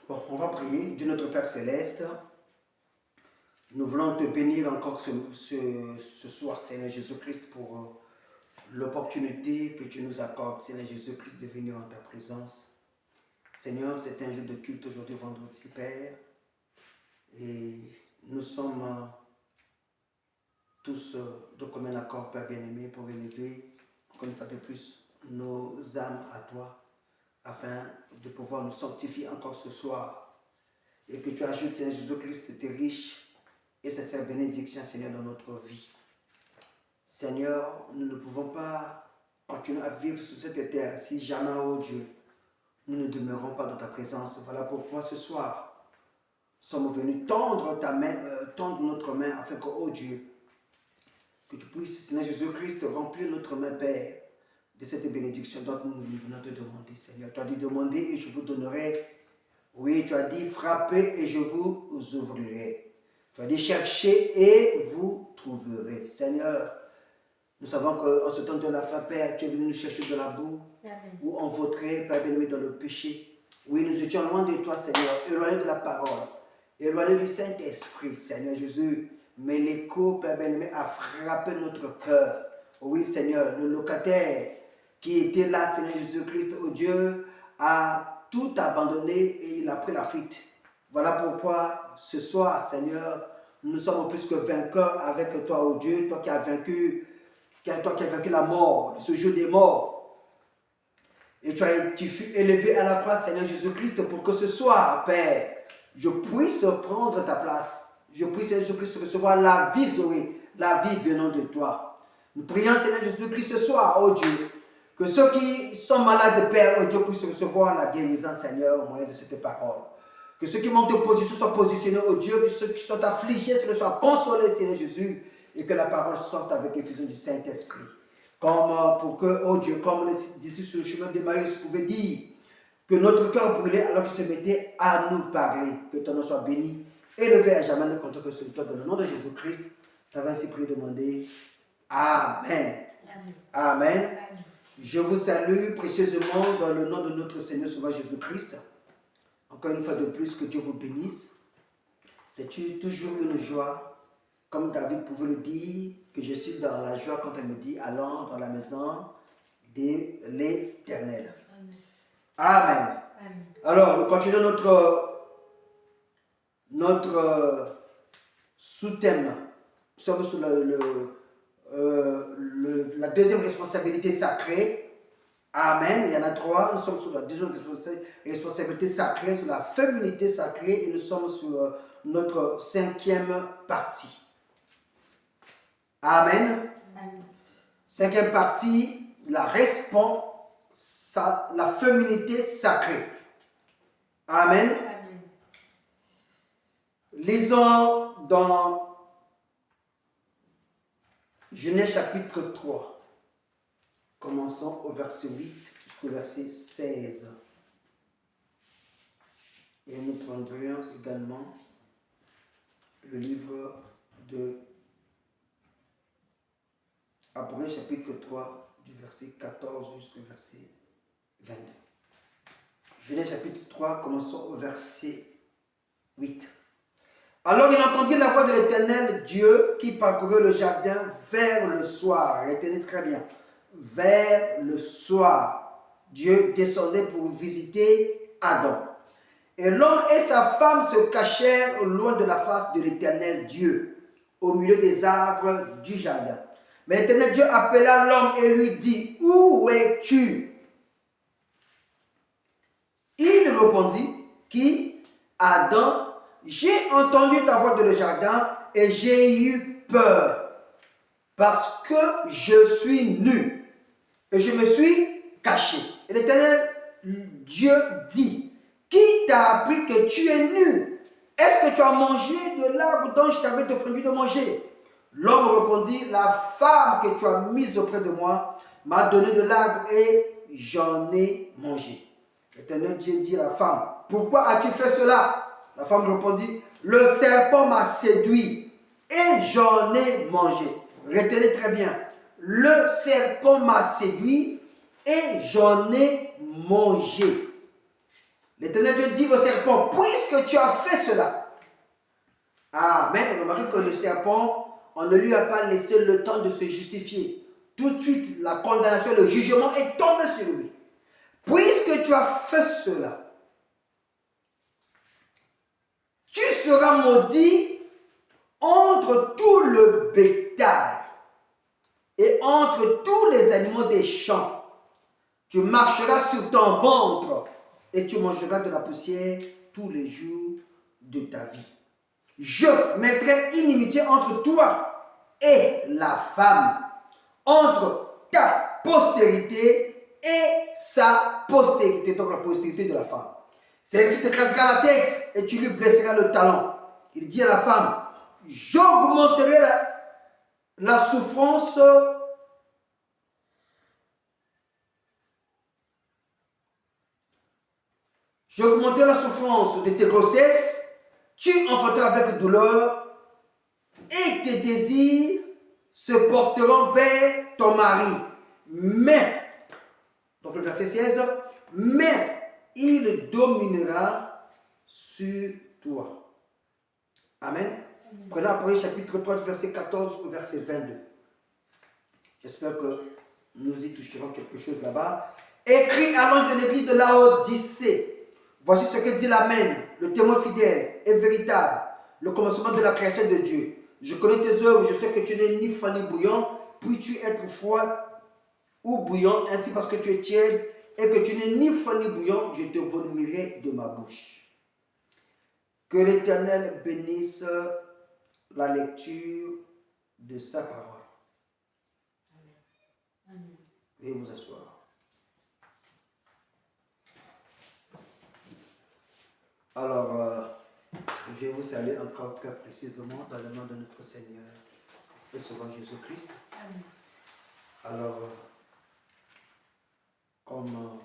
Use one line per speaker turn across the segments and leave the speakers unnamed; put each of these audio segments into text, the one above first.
Bon, on va prier. Dieu notre Père Céleste, nous voulons te bénir encore ce soir, Seigneur Jésus-Christ, pour l'opportunité que tu nous accordes, Seigneur Jésus-Christ, de venir en ta présence. Seigneur, c'est un jour de culte aujourd'hui, vendredi, Père. Et nous sommes tous de commun accord, Père bien-aimé, pour élever, encore une fois de plus, nos âmes à toi, afin de pouvoir nous sanctifier encore ce soir. Et que tu ajoutes, Seigneur Jésus-Christ, tes riches et sincères bénédictions, Seigneur, dans notre vie. Seigneur, nous ne pouvons pas continuer à vivre sur cette terre si jamais, oh Dieu, nous ne demeurons pas dans ta présence. Voilà pourquoi ce soir, nous sommes venus tendre ta main, tendre notre main, afin que, oh Dieu, que tu puisses, Seigneur Jésus-Christ, remplir notre main, Père, de cette bénédiction dont nous venons te demander, Seigneur. Tu as dit demander et je vous donnerai. Oui, tu as dit frappez et je vous ouvrirai. Tu as dit cherchez et vous trouverez. Seigneur, nous savons qu'en ce temps de la fin, Père, tu es venu nous chercher de la boue, où on vautrait, Père bien-aimé, dans le péché. Oui, nous étions loin de toi, Seigneur, éloignés de la parole, éloignés du Saint-Esprit, Seigneur Jésus. Mais l'écho, Père bien-aimé, a frappé notre cœur. Oui, Seigneur, le locataire qui était là, Seigneur Jésus-Christ, oh Dieu, a tout abandonné et il a pris la fuite. Voilà pourquoi ce soir, Seigneur, nous sommes plus que vainqueurs avec toi, oh Dieu, toi qui as vaincu la mort, ce jour des morts. Et tu fus élevé à la croix, Seigneur Jésus-Christ, pour que ce soir, Père, je puisse prendre ta place. Je prie, Seigneur Jésus-Christ, recevoir la vie, Zoé, la vie venant de toi. Nous prions, Seigneur Jésus-Christ, ce soir, oh Dieu, que ceux qui sont malades, Père, oh Dieu, puissent recevoir la guérison, Seigneur, au moyen de cette parole. Que ceux qui manquent de position soient positionnés, oh Dieu, que ceux qui sont affligés, soient consolés, Seigneur Jésus, et que la parole sorte avec effusion du Saint-Esprit. Comme pour que, oh Dieu, comme les disciples sur le chemin de Maïs pouvaient dire, que notre cœur brûlait alors qu'il se mettait à nous parler. Que ton nom soit béni, élevé à jamais, ne compte que sur toi, dans le nom de Jésus-Christ. Tu avais ainsi prié, demandé. Amen. Amen. Amen. Je vous salue précieusement dans le nom de notre Seigneur Sauveur Jésus-Christ. Encore une fois de plus, que Dieu vous bénisse. C'est toujours une joie, comme David pouvait le dire, que je suis dans la joie quand elle me dit, allons dans la maison de l'Éternel. Amen. Amen. Alors, nous continuons notre sous-thème. Nous sommes sur la deuxième responsabilité sacrée. Amen. Il y en a trois. Nous sommes sur la deuxième responsabilité sacrée, sur la féminité sacrée, et nous sommes sur notre cinquième partie. Amen. Amen. Cinquième partie, la féminité sacrée. Amen. Amen. Lisons dans Genèse chapitre 3. Commençons au verset 8 jusqu'au verset 16. Et nous prendrions également le livre de Apocalypse chapitre 3 du verset 14 jusqu'au verset 22. Genèse chapitre 3, commençons au verset 8. Alors il entendit la voix de l'Éternel Dieu qui parcourait le jardin vers le soir. Retenez très bien. Vers le soir, Dieu descendait pour visiter Adam. Et l'homme et sa femme se cachèrent loin de la face de l'Éternel Dieu, au milieu des arbres du jardin. Mais l'Éternel Dieu appela l'homme et lui dit, où es-tu? Il répondit, qui? Adam, j'ai entendu ta voix dans le jardin et j'ai eu peur, parce que je suis nu et je me suis caché. Et l'Éternel Dieu dit, qui t'a appris que tu es nu? Est-ce que tu as mangé de l'arbre dont je t'avais défendu de manger? L'homme répondit, la femme que tu as mise auprès de moi m'a donné de l'arbre et j'en ai mangé. L'Éternel Dieu dit à la femme, pourquoi as-tu fait cela? La femme répondit, le serpent m'a séduit et j'en ai mangé. Retenez très bien, le serpent m'a séduit et j'en ai mangé. L'Éternel Dieu dit au serpent, puisque tu as fait cela. Amen. Remarquez que le serpent, on ne lui a pas laissé le temps de se justifier. Tout de suite, la condamnation, le jugement est tombé sur lui. Puisque tu as fait cela, tu seras maudit entre tout le bétail et entre tous les animaux des champs. Tu marcheras sur ton ventre et tu mangeras de la poussière tous les jours de ta vie. Je mettrai inimitié entre toi et la femme, entre ta postérité et sa postérité, donc la postérité de la femme. Celle-ci te cassera la tête et tu lui blesseras le talon. Il dit à la femme, j'augmenterai la souffrance de tes grossesses, tu enfanteras avec douleur et tes désirs se porteront vers ton mari. Mais, donc le verset 16, mais il dominera sur toi. Amen. Prenons Apocalypse chapitre 3, verset 14 au verset 22. J'espère que nous y toucherons quelque chose là-bas. Écrit à l'ange de l'église de Laodicée. Voici ce que dit l'Amen, le témoin fidèle et véritable, le commencement de la création de Dieu. Je connais tes œuvres, je sais que tu n'es ni froid ni bouillant, puis-tu être froid ou bouillant, ainsi parce que tu es tiède et que tu n'es ni froid ni bouillant, je te vomirai de ma bouche. Que l'Éternel bénisse la lecture de sa parole. Amen. Veuillez vous asseoir. Alors, je vais vous saluer encore très précisément dans le nom de notre Seigneur et Sauveur Jésus-Christ. Alors, comme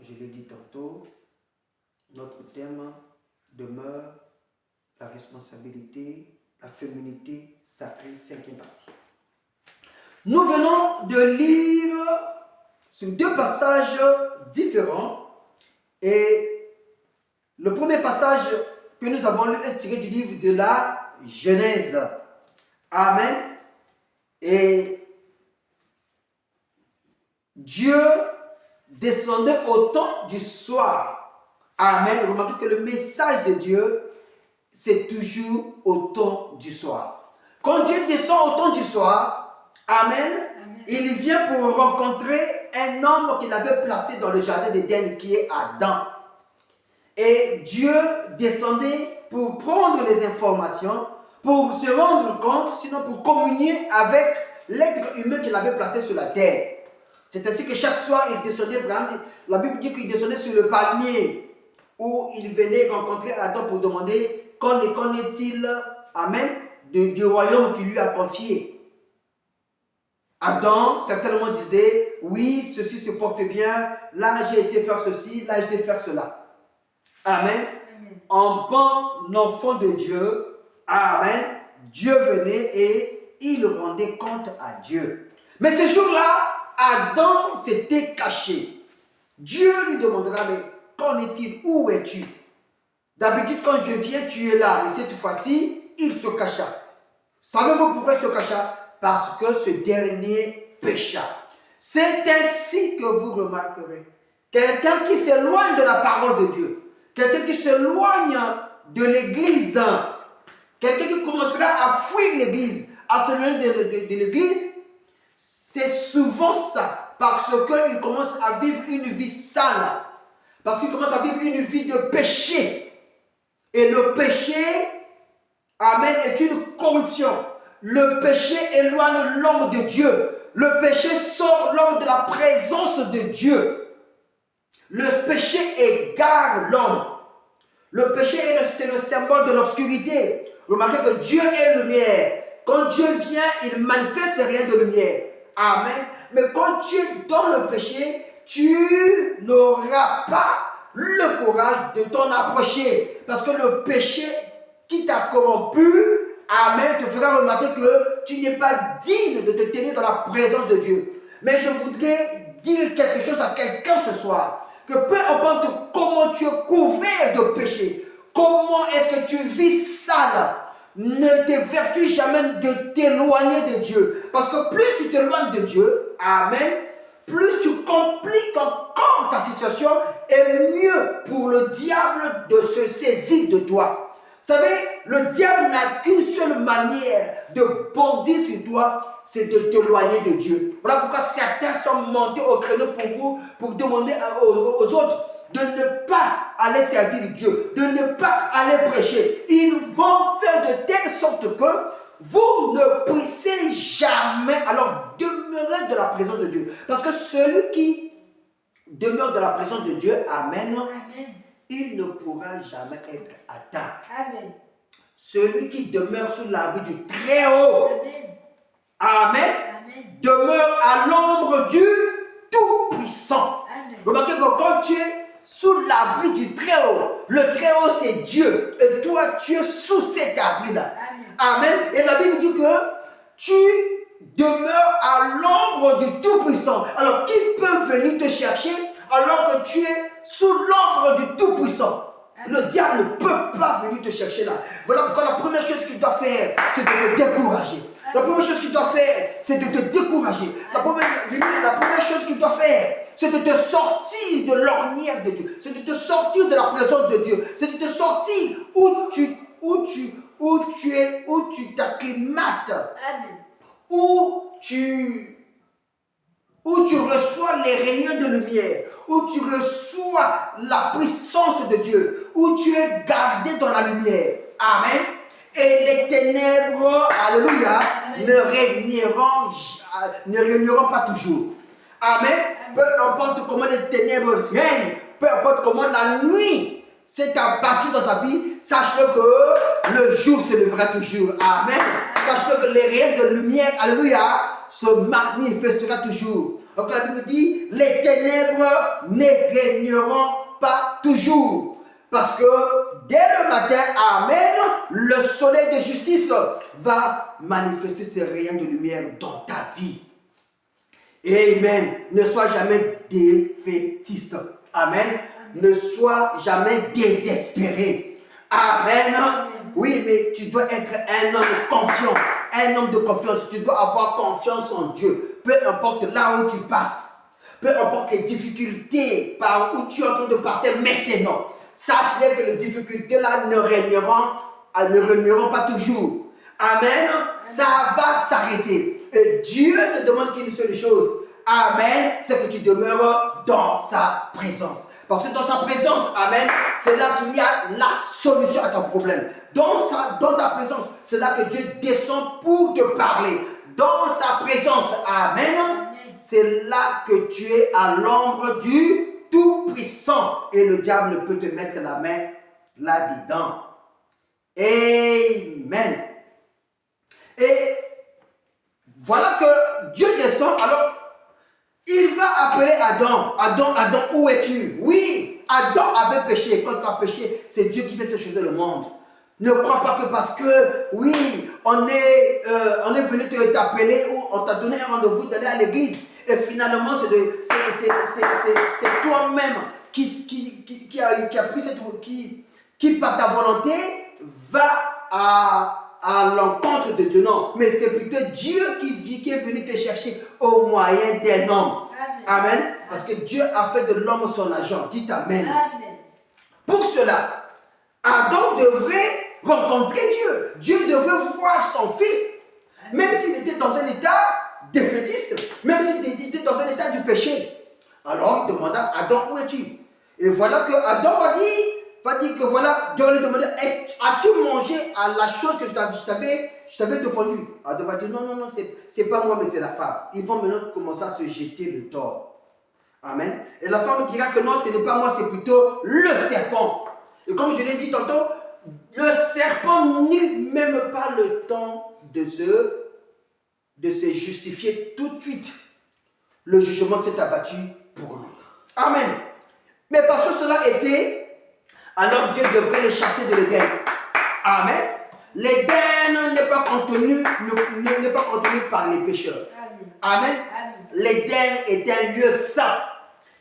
je l'ai dit tantôt, notre thème demeure la responsabilité, la féminité sacrée, 5e partie. Nous venons de lire sur 2 passages différents et le premier passage que nous avons lu est tiré du livre de la Genèse. Amen. Et Dieu descendait au temps du soir. Amen. Remarquez que le message de Dieu, c'est toujours au temps du soir. Quand Dieu descend au temps du soir, Amen, il vient pour rencontrer un homme qu'il avait placé dans le jardin d'Éden qui est Adam. Et Dieu descendait pour prendre les informations, pour se rendre compte, sinon pour communier avec l'être humain qu'il avait placé sur la terre. C'est ainsi que chaque soir, il descendait, la Bible dit qu'il descendait sur le palmier, où il venait rencontrer Adam pour demander qu'en est-il, amen, du royaume qu'il lui a confié. Adam certainement disait, oui, ceci se porte bien, là j'ai été faire ceci, là j'ai été faire cela. Amen. Amen. En bon enfant de Dieu, amen, Dieu venait et il rendait compte à Dieu. Mais ce jour-là, Adam s'était caché. Dieu lui demandera, mais qu'en est-il? Où es-tu? D'habitude, quand je viens, tu es là. Mais cette fois-ci, il se cacha. Savez-vous pourquoi il se cacha? Parce que ce dernier pécha. C'est ainsi que vous remarquerez. Quelqu'un qui s'éloigne de la parole de Dieu, quelqu'un qui s'éloigne de l'église, quelqu'un qui commencera à fuir l'église, à s'éloigner de l'église, c'est souvent ça, parce qu'il commence à vivre une vie sale, parce qu'il commence à vivre une vie de péché. Et le péché, amen, est une corruption. Le péché éloigne l'homme de Dieu. Le péché sort l'homme de la présence de Dieu. Le péché égare l'homme. Le péché, c'est le symbole de l'obscurité. Remarquez que Dieu est lumière. Quand Dieu vient, il manifeste rien de lumière. Amen. Mais quand tu es dans le péché, tu n'auras pas le courage de t'en approcher. Parce que le péché qui t'a corrompu, amen, te fera remarquer que tu n'es pas digne de te tenir dans la présence de Dieu. Mais je voudrais dire quelque chose à quelqu'un ce soir. que peu importe comment tu es couvert de péché, comment est-ce que tu vis sale, ne t'évertue jamais de t'éloigner de Dieu. Parce que plus tu t'éloignes de Dieu, amen, plus tu compliques encore ta situation et mieux pour le diable de se saisir de toi. Vous savez, le diable n'a qu'une seule manière de bondir sur toi, c'est de t'éloigner de Dieu. Voilà pourquoi certains sont montés au créneau pour vous, pour demander aux autres de ne pas aller servir Dieu, de ne pas aller prêcher. Ils vont faire de telle sorte que vous ne puissiez jamais alors demeurer de la présence de Dieu. Parce que celui qui demeure de la présence de Dieu, amen, amen, il ne pourra jamais être atteint. Amen. Celui qui demeure sous l'abri du Très-Haut, amen, amen, amen, demeure à l'ombre du Tout-Puissant. Remarquez que quand tu es sous l'abri du Très-Haut, le Très-Haut c'est Dieu, et toi tu es sous cet abri-là. Amen. Amen. Et la Bible dit que tu demeures à l'ombre du Tout-Puissant. Alors qui peut venir te chercher alors que tu es sous l'ombre du Tout-Puissant? Le diable ne peut pas venir te chercher là. Voilà pourquoi la première chose qu'il doit faire, c'est de te décourager. La première chose qu'il doit faire, c'est de te décourager. La première chose qu'il doit faire, c'est de te sortir de l'ornière de Dieu. C'est de te sortir de la présence de Dieu. C'est de te sortir où tu t'acclimates. Où tu reçois les rayons de lumière, où tu reçois la puissance de Dieu, où tu es gardé dans la lumière. Amen. Et les ténèbres, alléluia, ne régneront pas toujours. Amen. Peu importe comment les ténèbres règnent, peu importe comment la nuit s'est abattue dans ta vie, sache-le que le jour se lèvera toujours. Amen. Sache-le que les rayons de lumière, alléluia, se manifestera toujours. Donc la Bible dit, les ténèbres ne régneront pas toujours. Parce que dès le matin, amen, le soleil de justice va manifester ses rayons de lumière dans ta vie. Amen. Ne sois jamais défaitiste. Amen. Ne sois jamais désespéré. Amen. Oui, mais tu dois être un homme confiant. Un homme de confiance. Tu dois avoir confiance en Dieu. Peu importe là où tu passes. Peu importe les difficultés par où tu es en train de passer maintenant. Sache-les que les difficultés là ne régneront pas toujours. Amen. Ça va s'arrêter. Et Dieu te demande qu'une seule chose. Amen. C'est que tu demeures dans sa présence. Parce que dans sa présence, amen, c'est là qu'il y a la solution à ton problème. Dans ta présence, c'est là que Dieu descend pour te parler. Dans sa présence, amen, c'est là que tu es à l'ombre du Tout-Puissant. Et le diable ne peut te mettre la main là-dedans. Amen. Et voilà que Dieu descend. Alors, il va appeler Adam. Adam, où es-tu? Oui, Adam avait péché. Quand tu as péché, c'est Dieu qui fait te changer le monde. Ne crois pas que parce que, oui, on est venu t'appeler ou on t'a donné un rendez-vous d'aller à l'église. Et finalement, c'est toi-même qui par ta volonté, va à l'encontre de Dieu. Non, mais c'est plutôt Dieu qui est venu te chercher au moyen d'un homme. Amen. Amen. Parce que Dieu a fait de l'homme son agent. Dites Amen. Amen. Pour cela, Adam devrait rencontrer Dieu. Dieu devait voir son fils, même s'il était dans un état défaitiste, même s'il était dans un état du péché. Alors il demanda, Adam, où es-tu? Et voilà que Adam va dire que voilà, Dieu va lui demander, as-tu mangé à la chose que je t'avais défendu? Adam va dire, non, c'est pas moi, mais c'est la femme. Ils vont maintenant commencer à se jeter le tort. Amen. Et la femme dira que non, ce n'est pas moi, c'est plutôt le serpent. Et comme je l'ai dit tantôt, le serpent n'eut même pas le temps de se justifier tout de suite. Le jugement s'est abattu pour lui. Amen. Mais parce que cela était, alors Dieu devrait les chasser de l'Éden. Amen. L'Éden n'est pas contenu par les pécheurs. Amen. L'Éden est un lieu saint.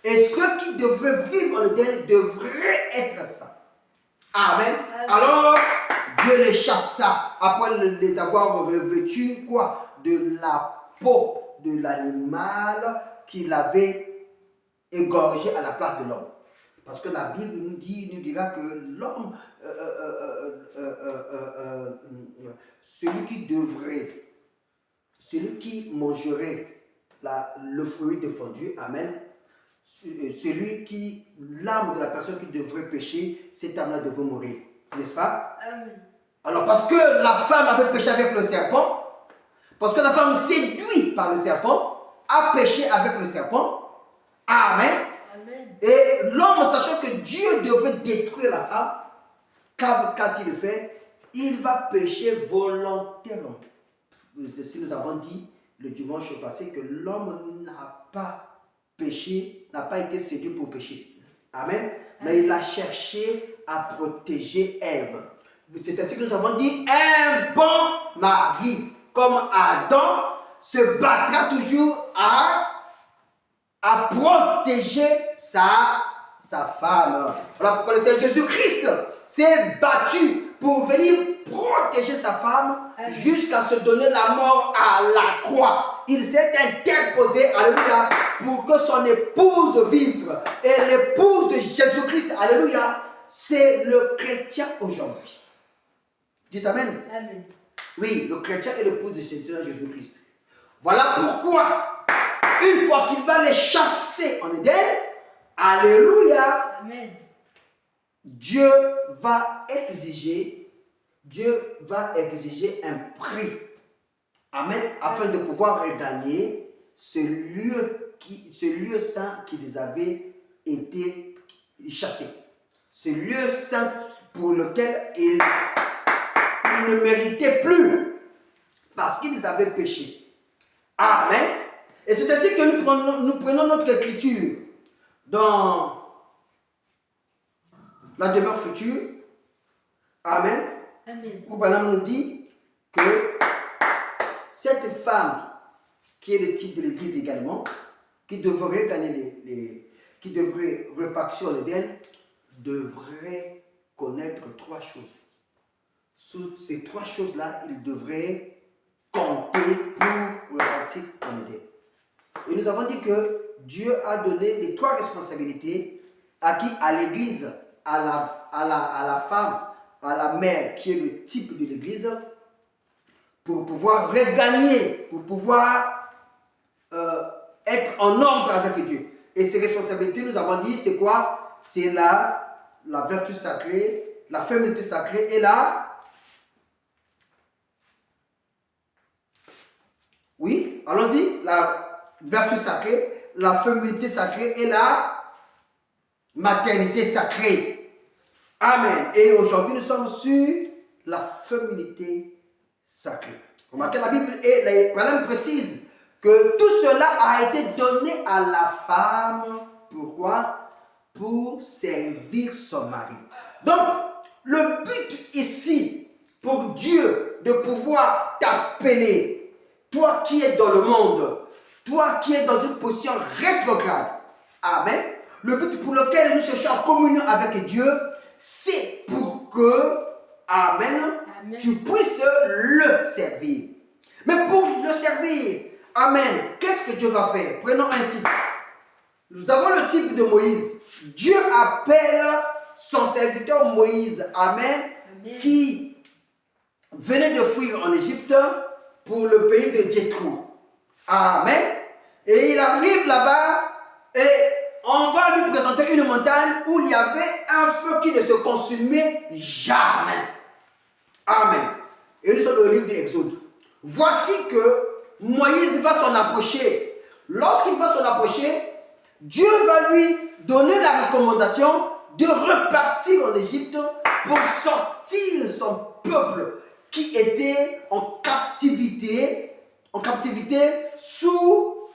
Et ceux qui devraient vivre en Éden devraient être saints. Amen. Alors, Dieu les chassa après les avoir revêtus quoi? De la peau de l'animal qu'il avait égorgé à la place de l'homme. Parce que la Bible nous dira que l'homme, celui qui mangerait le fruit défendu, amen, l'âme de la personne qui devrait pécher, cette âme-là devrait mourir, n'est-ce pas? Amen. Alors parce que la femme avait péché avec le serpent, parce que la femme séduite par le serpent, a péché avec le serpent, amen. Amen. Et l'homme, sachant que Dieu devrait détruire la femme, quand il le fait, il va pécher volontairement. C'est ce que nous avons dit le dimanche passé, que l'homme n'a pas péché, n'a pas été séduit pour pécher. Amen. Mais il a cherché à protéger Ève. C'est ainsi que nous avons dit, un bon mari, comme Adam, se battra toujours à protéger sa femme. Voilà pourquoi le Seigneur Jésus-Christ s'est battu pour venir protéger sa femme jusqu'à se donner la mort à la croix. Il s'est interposé, alléluia, pour que son épouse vive. Et l'épouse de Jésus-Christ, alléluia, c'est le chrétien aujourd'hui. Dites amen. Amen. Oui, le chrétien est l'épouse de Jésus-Christ. Voilà pourquoi, une fois qu'il va les chasser en Éden, alléluia, amen, Dieu va exiger un prix, amen, afin de pouvoir regagner ce lieu saint qui les avait été chassés. Ce lieu saint pour lequel ils ne méritaient plus parce qu'ils avaient péché. Amen. Et c'est ainsi que nous prenons notre écriture dans la demeure future. Amen. Amen. Où Balaam nous dit que cette femme, qui est le type de l'église également, qui devrait gagner qui devrait repartir en Éden, devrait connaître trois choses. Sous ces trois choses-là, il devrait compter pour repartir en Éden. Et nous avons dit que Dieu a donné les trois responsabilités à qui? À l'église, à la femme, à la mère qui est le type de l'église, pour pouvoir regagner, pour pouvoir être en ordre avec Dieu. Et ces responsabilités, nous avons dit, c'est quoi? C'est la vertu sacrée, la féminité sacrée et oui, allons-y, la vertu sacrée, la féminité sacrée et la maternité sacrée. Amen. Et aujourd'hui, nous sommes sur la féminité sacrée. Remarquez la Bible et les problèmes précisent que tout cela a été donné à la femme. Pourquoi? Pour servir son mari. Donc, le but ici, pour Dieu, de pouvoir t'appeler, toi qui es dans le monde, toi qui es dans une position rétrograde, amen, le but pour lequel nous cherchons en communion avec Dieu, c'est pour que, amen, tu puisses le servir. Mais pour le servir, amen, qu'est-ce que Dieu va faire? Prenons un type. Nous avons le type de Moïse. Dieu appelle son serviteur Moïse, amen, qui venait de fuir en Égypte pour le pays de Jéthro. Amen. Et il arrive là-bas et on va lui présenter une montagne où il y avait un feu qui ne se consumait jamais. Amen. Et nous sommes dans le livre d'Exode. Voici que Moïse va s'en approcher. Lorsqu'il va s'en approcher, Dieu va lui donner la recommandation de repartir en Égypte pour sortir son peuple qui était en captivité sous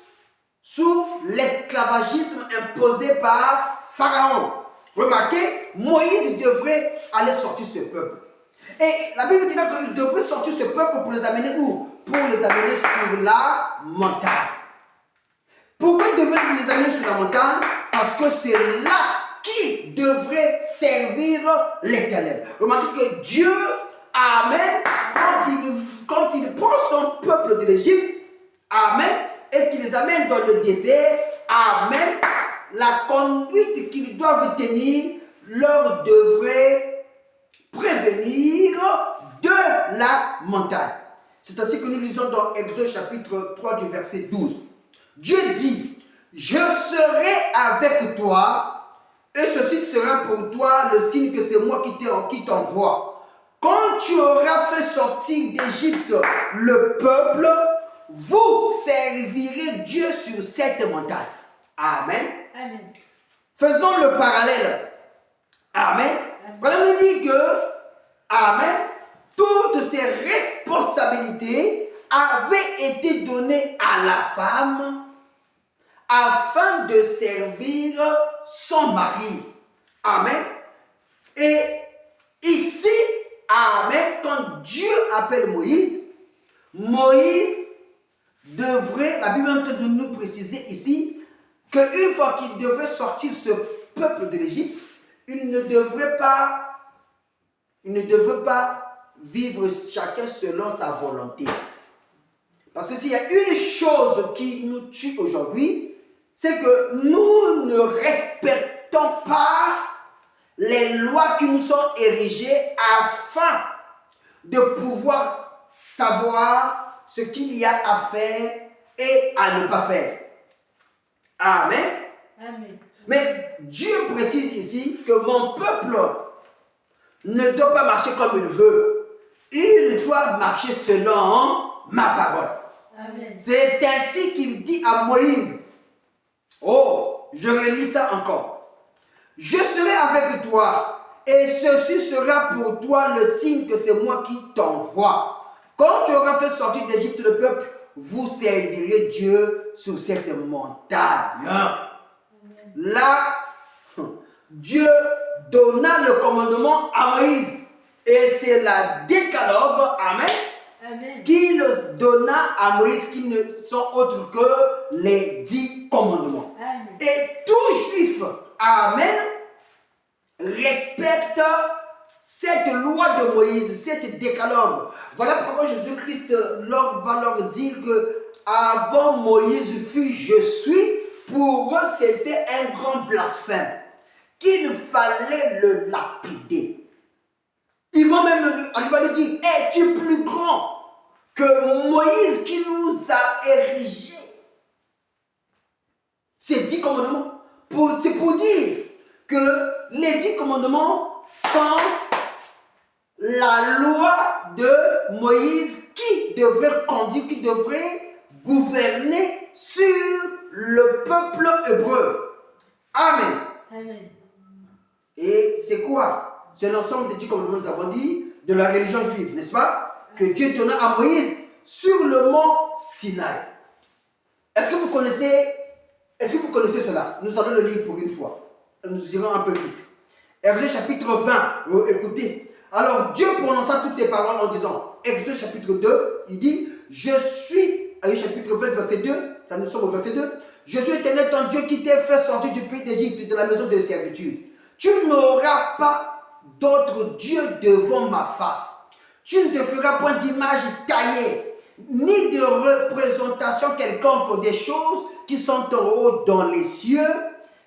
l'esclavagisme imposé par Pharaon. Remarquez, Moïse devrait aller sortir ce peuple. Et la Bible dit qu'il devrait sortir ce peuple pour les amener où? Pour les amener sur la montagne. Pourquoi il devait les amener sur la montagne? parce que c'est là qu'il devrait servir l'Éternel. Remarquez que Dieu, Amen, quand il prend son peuple de l'Égypte, Amen, et qu'il les amène dans le désert, Amen, la conduite qu'ils doivent tenir leur devrait prévenir de la montagne. C'est ainsi que nous lisons dans Exode chapitre 3 du verset 12. Dieu dit, je serai avec toi, et ceci sera pour toi le signe que c'est moi qui t'envoie. Quand tu auras fait sortir d'Égypte le peuple, vous servirez Dieu sur cette montagne. Amen.
Amen.
Faisons le parallèle. Amen. Voilà, on dit que, Amen, toutes ces responsabilités avaient été données à la femme afin de servir son mari. Amen. Et ici, Amen, quand Dieu appelle Moïse, Moïse devrait, la Bible est en train de nous préciser ici, qu'une fois qu'il devrait sortir ce peuple de l'Égypte, il ne devrait pas vivre chacun selon sa volonté. Parce que s'il y a une chose qui nous tue aujourd'hui, c'est que nous ne respectons pas les lois qui nous sont érigées afin de pouvoir savoir ce qu'il y a à faire et à ne pas faire. Amen.
Amen.
Mais Dieu précise ici que mon peuple ne doit pas marcher comme il veut. Il doit marcher selon ma parole.
Amen.
C'est ainsi qu'il dit à Moïse. Oh, je relis ça encore. Je serai avec toi, et ceci sera pour toi le signe que c'est moi qui t'envoie. Quand tu auras fait sortir d'Égypte le peuple, vous servirez Dieu sur cette montagne.
Amen.
Là, Dieu donna le commandement à Moïse. Et c'est la décalogue, Amen,
Amen.
qu'il donna à Moïse, qui ne sont autres que les 10 commandements.
Amen.
Et tout juif, Amen, respecte cette loi de Moïse, cette décalogue. Voilà pourquoi Jésus-Christ va leur dire que avant Moïse fut je suis, pour eux c'était un grand blasphème, qu'il fallait le lapider. Ils vont même lui dire, es-tu plus grand que Moïse qui nous a érigés ces 10 commandements? C'est pour dire que les 10 commandements sont la loi de Moïse qui devrait conduire, qui devrait gouverner sur le peuple hébreu. Amen.
Amen.
Et c'est quoi? C'est l'ensemble des 10 commandements, nous avons dit, de la religion juive, n'est-ce pas? Que Dieu donna à Moïse sur le mont Sinaï. Est-ce que vous connaissez cela? Nous allons le lire pour une fois. Nous irons un peu vite. Exode chapitre 20, écoutez. Alors Dieu prononça toutes ces paroles en disant, Exode chapitre 2, il dit, je suis, chapitre 20, verset 2, ça nous sommes au verset 2, je suis l'Éternel ton Dieu qui t'ai fait sortir du pays d'Égypte, de la maison de servitude. Tu n'auras pas d'autre Dieu devant ma face. Tu ne te feras point d'image taillée, ni de représentation quelconque des choses qui sont en haut dans les cieux,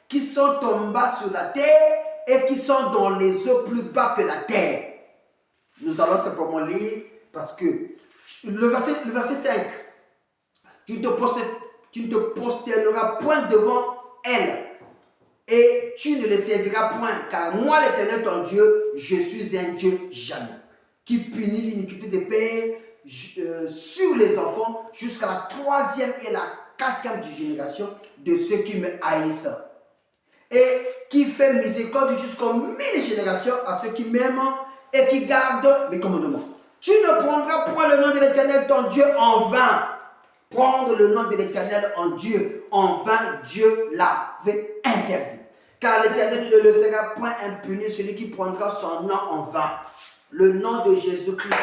qui sont en bas sur la terre et qui sont dans les eaux plus bas que la terre. Nous allons simplement lire parce que le verset 5, tu ne te prosterneras point devant elle et tu ne les serviras point, car moi l'Éternel ton Dieu, je suis un Dieu jaloux, qui punit l'iniquité des pères sur les enfants jusqu'à la 3e et la 4e génération de ceux qui me haïssent, et qui fait miséricorde jusqu'aux 1000 générations à ceux qui m'aiment et qui gardent mes commandements. Tu ne prendras point le nom de l'Éternel ton Dieu en vain. Prendre le nom de l'Éternel en vain, Dieu l'avait interdit. Car l'Éternel ne le laissera point impuni celui qui prendra son nom en vain. Le nom de Jésus-Christ,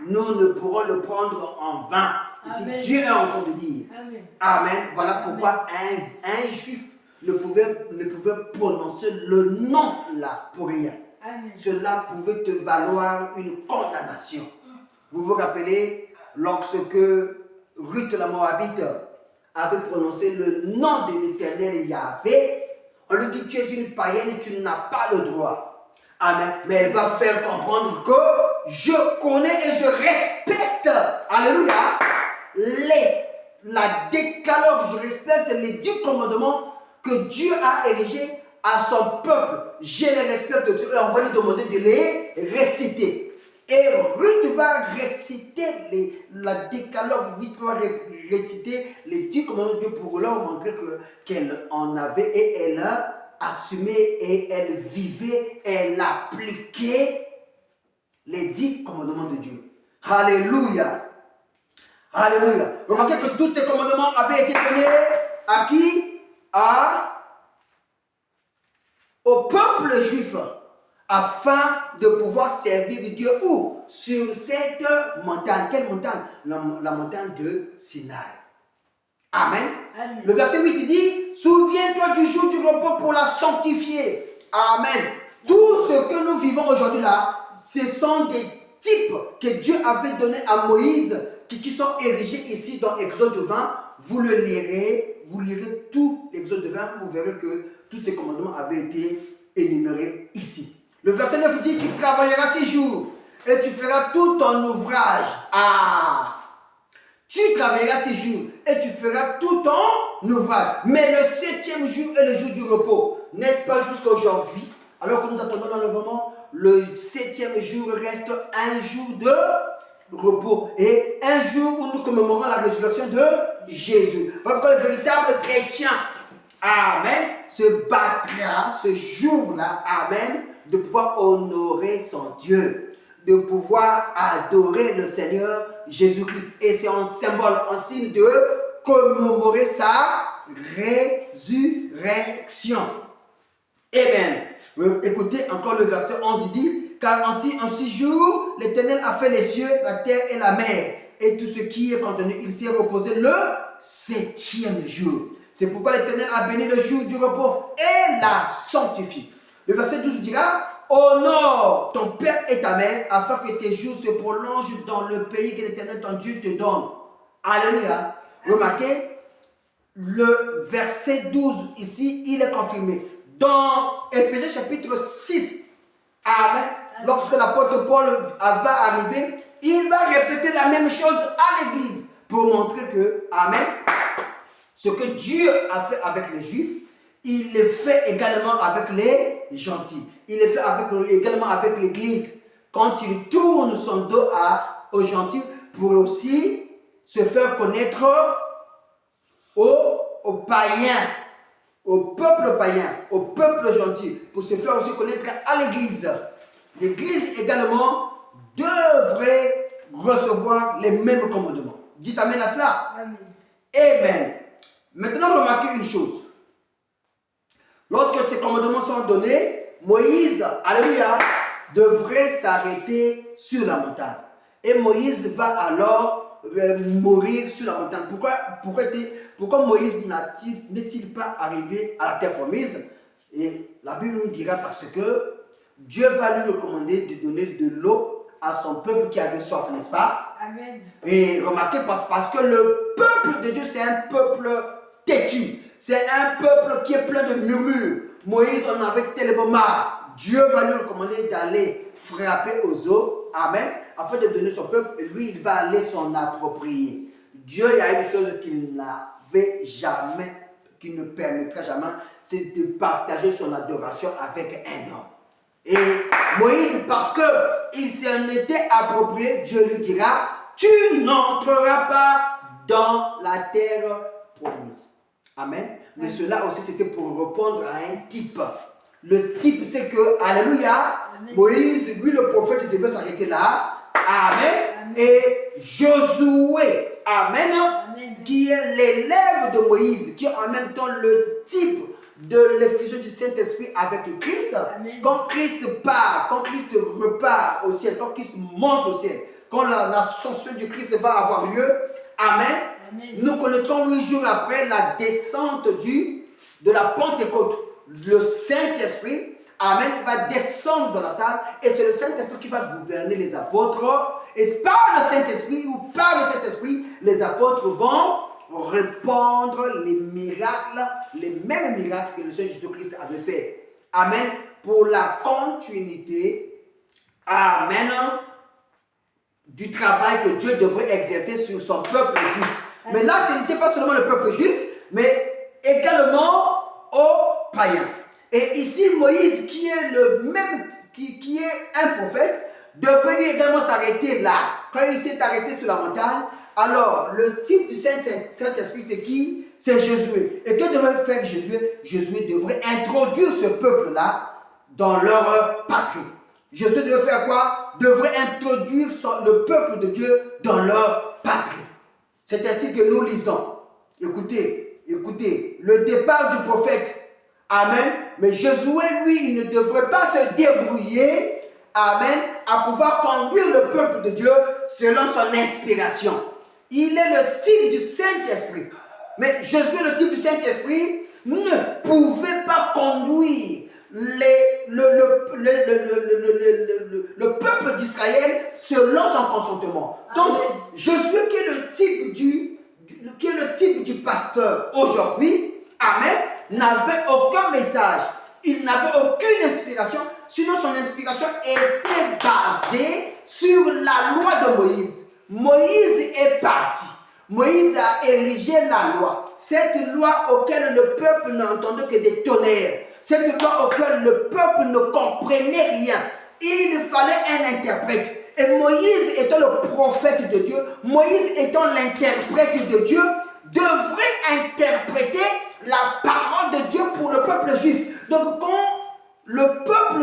nous ne pourrons le prendre en vain. Ici, Dieu est en train de dire.
Amen.
Amen. Voilà pourquoi un juif ne pouvait prononcer le nom là pour rien.
Amen.
Cela pouvait te valoir une condamnation. Vous vous rappelez lorsque Ruth la Moabite avait prononcé le nom de l'Éternel Yahvé, on lui dit tu es une païenne et tu n'as pas le droit. Amen. Mais elle va faire comprendre que je connais et je respecte, alléluia, la décalogue, je respecte les 10 commandements que Dieu a érigés à son peuple. Je les respecte et on va lui demander de les réciter. Et Ruth va réciter la décalogue, Ruth va réciter les 10 commandements de Dieu pour leur montrer qu'elle en avait et elle a assumé et elle vivait, elle appliquait les 10 commandements de Dieu. Alléluia. Alléluia. Remarquez que tous ces commandements avaient été donnés à qui? Au peuple juif, afin de pouvoir servir Dieu où? Sur cette montagne. Quelle montagne? La montagne de Sinaï. Amen.
Amen.
Le verset 8 dit, souviens-toi du jour du repos pour la sanctifier. Amen. Tout ce que nous vivons aujourd'hui là, ce sont des types que Dieu avait donnés à Moïse, qui sont érigés ici dans Exode 20. Vous lirez tout l'Exode 20, vous verrez que tous ces commandements avaient été énumérés ici. Le verset 9 dit, tu travailleras 6 jours et tu feras tout ton ouvrage. Tu travailleras 6 jours et tu feras tout ton ouvrage. Mais le 7e jour est le jour du repos. N'est-ce pas jusqu'à aujourd'hui? Alors que nous attendons l'enlèvement, le 7e jour reste un jour de repos et un jour où nous commémorons la résurrection de Jésus. Voilà pourquoi le véritable chrétien, amen, se battra ce jour-là, amen, de pouvoir honorer son Dieu, de pouvoir adorer le Seigneur Jésus-Christ. Et c'est un symbole, un signe de commémorer sa résurrection. Amen. Écoutez encore le verset 11, il dit, car ainsi en 6 jours, l'Éternel a fait les cieux, la terre et la mer, et tout ce qui est contenu. Il s'est reposé le 7e jour. C'est pourquoi l'Éternel a béni le jour du repos et l'a sanctifié. Le verset 12 dira, honore ton père et ta mère, afin que tes jours se prolongent dans le pays que l'Éternel ton Dieu te donne. Alléluia. Remarquez, le verset 12 ici, il est confirmé. Dans Éphésiens chapitre 6, amen, lorsque l'apôtre Paul va arriver, il va répéter la même chose à l'église pour montrer que, amen, ce que Dieu a fait avec les Juifs, il le fait également avec les gentils. Il le fait également avec l'église. Quand il tourne son dos aux gentils pour aussi se faire connaître aux païens, au peuple païen, au peuple gentil, pour se faire aussi connaître à l'église. L'église également devrait recevoir les mêmes commandements. Dites amen à cela.
Amen.
Amen. Maintenant, remarquez une chose. Lorsque ces commandements sont donnés, Moïse, alléluia, devrait s'arrêter sur la montagne. Et Moïse va alors mourir sur la montagne. Pourquoi Moïse n'est-il pas arrivé à la terre promise? Et la Bible nous dira parce que Dieu va lui recommander de donner de l'eau à son peuple qui avait soif, n'est-ce pas?
Amen.
Et remarquez, parce que le peuple de Dieu, c'est un peuple têtu. C'est un peuple qui est plein de murmures. Moïse en avait tellement marre. Dieu va lui recommander d'aller frapper aux eaux, amen, afin de donner son peuple. Et lui, il va aller s'en approprier. Dieu, il y a une chose qu'il n'avait jamais, qu'il ne permettra jamais, c'est de partager son adoration avec un homme. Et Moïse, parce qu'il s'en était approprié, Dieu lui dira, tu n'entreras pas dans la terre promise. Amen. Mais cela aussi, c'était pour répondre à un type. Le type, c'est que, alléluia, amen. Moïse, lui, le prophète, devait s'arrêter là. Amen. Amen. Et Josué, amen, amen, qui est l'élève de Moïse, qui est en même temps le type de l'effusion du Saint-Esprit avec le Christ. Amen. Quand Christ part, quand Christ repart au ciel, quand Christ monte au ciel, quand l'ascension du Christ va avoir lieu, amen, amen, nous connaîtrons 8 jours après la descente du de la Pentecôte, le Saint-Esprit, amen, va descendre dans la salle et c'est le Saint-Esprit qui va gouverner les apôtres. Et par le Saint-Esprit ou par le Saint-Esprit, les apôtres vont répandre les miracles, les mêmes miracles que le Seigneur Jésus-Christ avait fait. Amen. Pour la continuité, amen, du travail que Dieu devrait exercer sur son peuple juif. Mais là, ce n'était pas seulement le peuple juif, mais également aux païens. Et ici, Moïse, qui est le même, qui est un prophète, devrait lui également s'arrêter là. Quand il s'est arrêté sur la montagne, alors le type du Saint-Esprit, c'est qui? C'est Josué. Et que devrait faire Josué? Josué devrait introduire ce peuple-là dans leur patrie. Josué devrait faire quoi? Devrait introduire le peuple de Dieu dans leur patrie. C'est ainsi que nous lisons. Écoutez, le départ du prophète. Amen. Mais Josué, lui, il ne devrait pas se débrouiller, amen, à pouvoir conduire le peuple de Dieu selon son inspiration. Il est le type du Saint-Esprit. Mais Josué, le type du Saint-Esprit, ne pouvait pas conduire le peuple d'Israël selon son consentement. Donc, Josué, qui est le type du pasteur aujourd'hui, amen, n'avait aucun message, il n'avait aucune inspiration, sinon son inspiration était basée sur la loi de Moïse. Moïse est parti. Moïse a érigé la loi. Cette loi auquel le peuple n'entendait que des tonnerres. Cette loi auquel le peuple ne comprenait rien. Il fallait un interprète. Et Moïse étant le prophète de Dieu, Moïse étant l'interprète de Dieu, devrait interpréter la parole de Dieu pour le peuple juif. Donc quand le peuple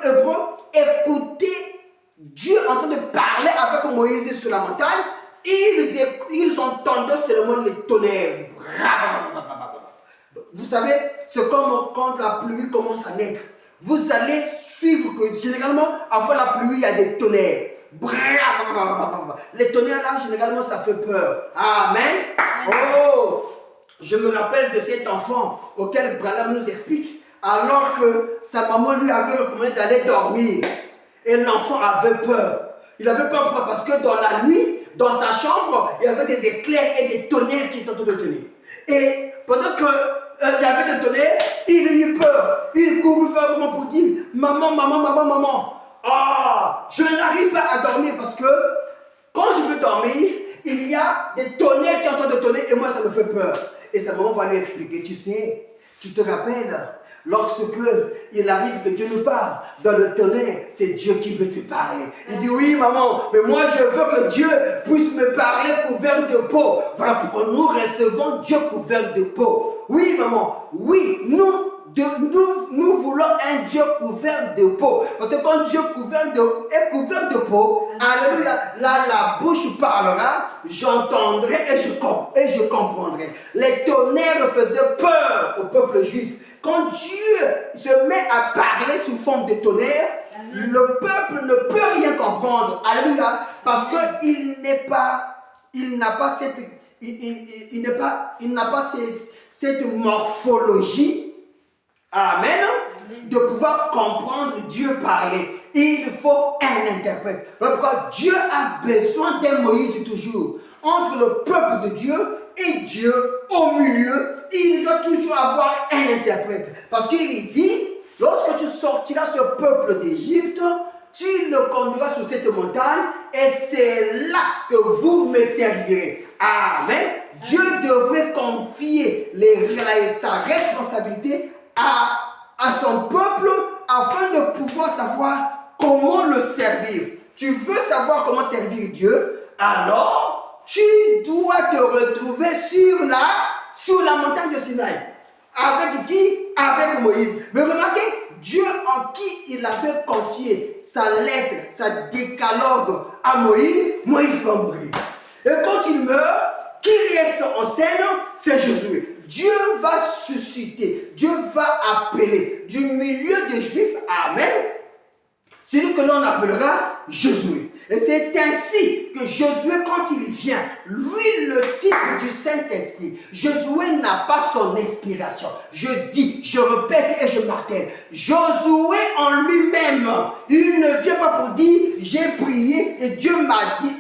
hébreu écoutait Dieu en train de parler avec Moïse sur la montagne, ils entendaient seulement les tonnerres. Vous savez, c'est comme quand la pluie commence à naître. Vous allez suivre que généralement, avant la pluie, il y a des tonnerres. Les tonnerres là, généralement, ça fait peur. Amen. Oh, je me rappelle de cet enfant auquel Branham nous explique, alors que sa maman lui avait recommandé d'aller dormir. Et l'enfant avait peur. Il avait peur pourquoi? Parce que dans la nuit, dans sa chambre, il y avait des éclairs et des tonnerres qui étaient en train de tenir. Et pendant que il y avait des tonnerres, il eut peur. Il courut fermement pour dire, maman. Ah, je n'arrive pas à dormir parce que quand je veux dormir, il y a des tonnerres qui sont en train de tonner et moi ça me fait peur. Et sa maman va lui expliquer, tu sais, tu te rappelles, lorsque il arrive que Dieu nous parle, dans le tonnerre, c'est Dieu qui veut te parler. Il dit, oui maman, mais moi je veux que Dieu puisse me parler couvert de peau. Voilà pourquoi nous recevons Dieu couvert de peau. Oui maman, oui, nous voulons un Dieu couvert de peau. Parce que quand Dieu est couvert de peau, alléluia, là la bouche parlera, j'entendrai et je comprendrai. Les tonnerres faisaient peur au peuple juif. Quand Dieu se met à parler sous forme de tonnerre, le peuple ne peut rien comprendre. Alléluia. Parce qu'il n'a pas cette morphologie. Amen. De pouvoir comprendre Dieu parler. Il faut un interprète. Voilà pourquoi Dieu a besoin d'un Moïse toujours. Entre le peuple de Dieu et Dieu au milieu, il doit toujours avoir un interprète. Parce qu'il dit, lorsque tu sortiras ce peuple d'Égypte, tu le conduiras sur cette montagne et c'est là que vous me servirez. Amen. Dieu devrait confier sa responsabilité à son peuple afin de pouvoir savoir comment le servir. Tu veux savoir comment servir Dieu, alors tu dois te retrouver sur la montagne de Sinaï. Avec qui? Avec Moïse. Mais remarquez, Dieu en qui il avait confié sa lettre, sa décalogue à Moïse, Moïse va mourir. Et quand il meurt, qui reste en scène? C'est Josué. Dieu va susciter, Dieu va appeler du milieu des Juifs, amen, celui que l'on appellera Josué. Et c'est ainsi que Josué, quand il vient, lui, le titre du Saint-Esprit, Josué n'a pas son inspiration. Je dis, je répète et je martèle. Josué en lui-même, il ne vient pas pour dire, j'ai prié et Dieu m'a dit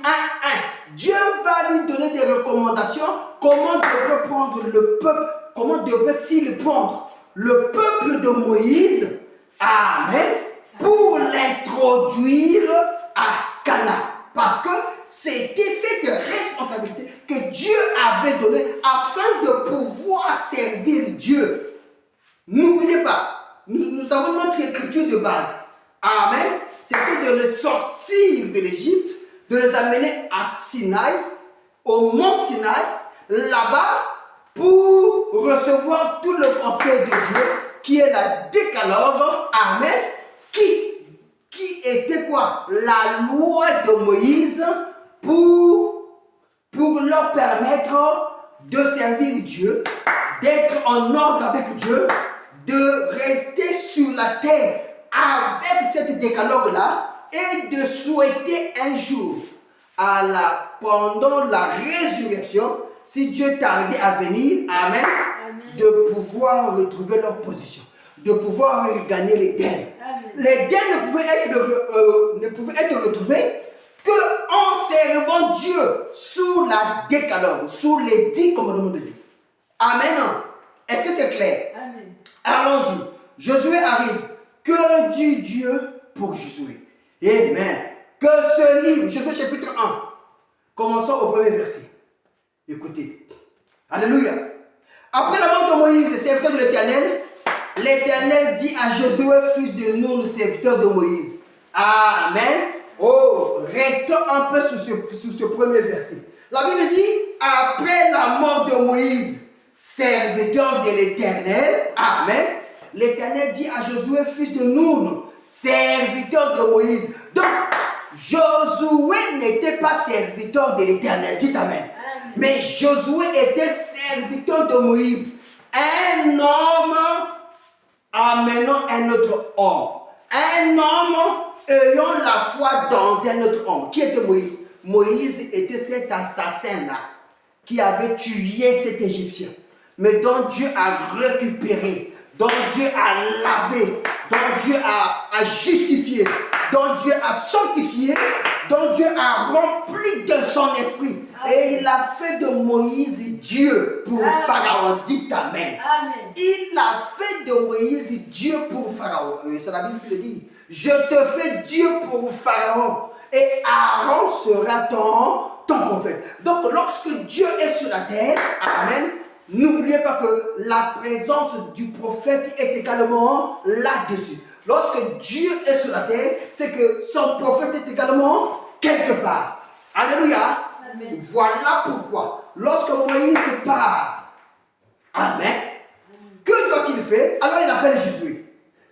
Dieu va lui donner des recommandations. Comment devrait prendre le peuple, comment devrait-il prendre le peuple de Moïse, amen, pour l'introduire à Canaan. Parce que c'était cette responsabilité que Dieu avait donnée afin de pouvoir servir Dieu. N'oubliez pas, nous avons notre écriture de base. Amen. C'était de les sortir de l'Égypte, de les amener à Sinaï, au mont Sinaï, là-bas, pour recevoir tout le conseil de Dieu, qui est la décalogue, amen, qui était quoi? La loi de Moïse pour leur permettre de servir Dieu, d'être en ordre avec Dieu, de rester sur la terre avec cette décalogue-là et de souhaiter un jour, pendant la résurrection, si Dieu tardait à venir, amen, de pouvoir retrouver leur position, de pouvoir gagner l'Éden. L'Éden ne pouvait être retrouvé qu'en servant Dieu sous la décalogue, sous les 10 commandements de Dieu. Amen. Est-ce que c'est clair?
Amen.
Allons-y. Josué arrive. Que dit Dieu pour Josué? Amen. Que ce livre, Josué chapitre 1, commençons au premier verset. Écoutez. Alléluia. Après la mort de Moïse, serviteur de l'Éternel, l'Éternel dit à Josué, fils de Nun, serviteur de Moïse. Amen. Oh, restons un peu sur ce premier verset. La Bible dit, après la mort de Moïse, serviteur de l'Éternel, amen, l'Éternel dit à Josué, fils de Nun, serviteur de Moïse. Donc, Josué n'était pas serviteur de l'Éternel, dites amen. Mais Josué était serviteur de Moïse. Un homme amenant un autre homme. Un homme ayant la foi dans un autre homme. Qui était Moïse? Moïse était cet assassin-là qui avait tué cet Égyptien. Mais dont Dieu a récupéré, dont Dieu a lavé, dont Dieu a justifié, dont Dieu a sanctifié, dont Dieu a rempli de son esprit. Et il a fait de Moïse Dieu pour Pharaon. Dites amen. Il a fait de Moïse Dieu pour Pharaon. C'est la Bible qui le dit. Je te fais Dieu pour Pharaon. Et Aaron sera ton prophète. Donc lorsque Dieu est sur la terre, amen, n'oubliez pas que la présence du prophète est également là-dessus. Lorsque Dieu est sur la terre, c'est que son prophète est également quelque part. Alléluia. Amen. Voilà pourquoi, lorsque Moïse part, amen, que doit-il faire? Alors il appelle Josué.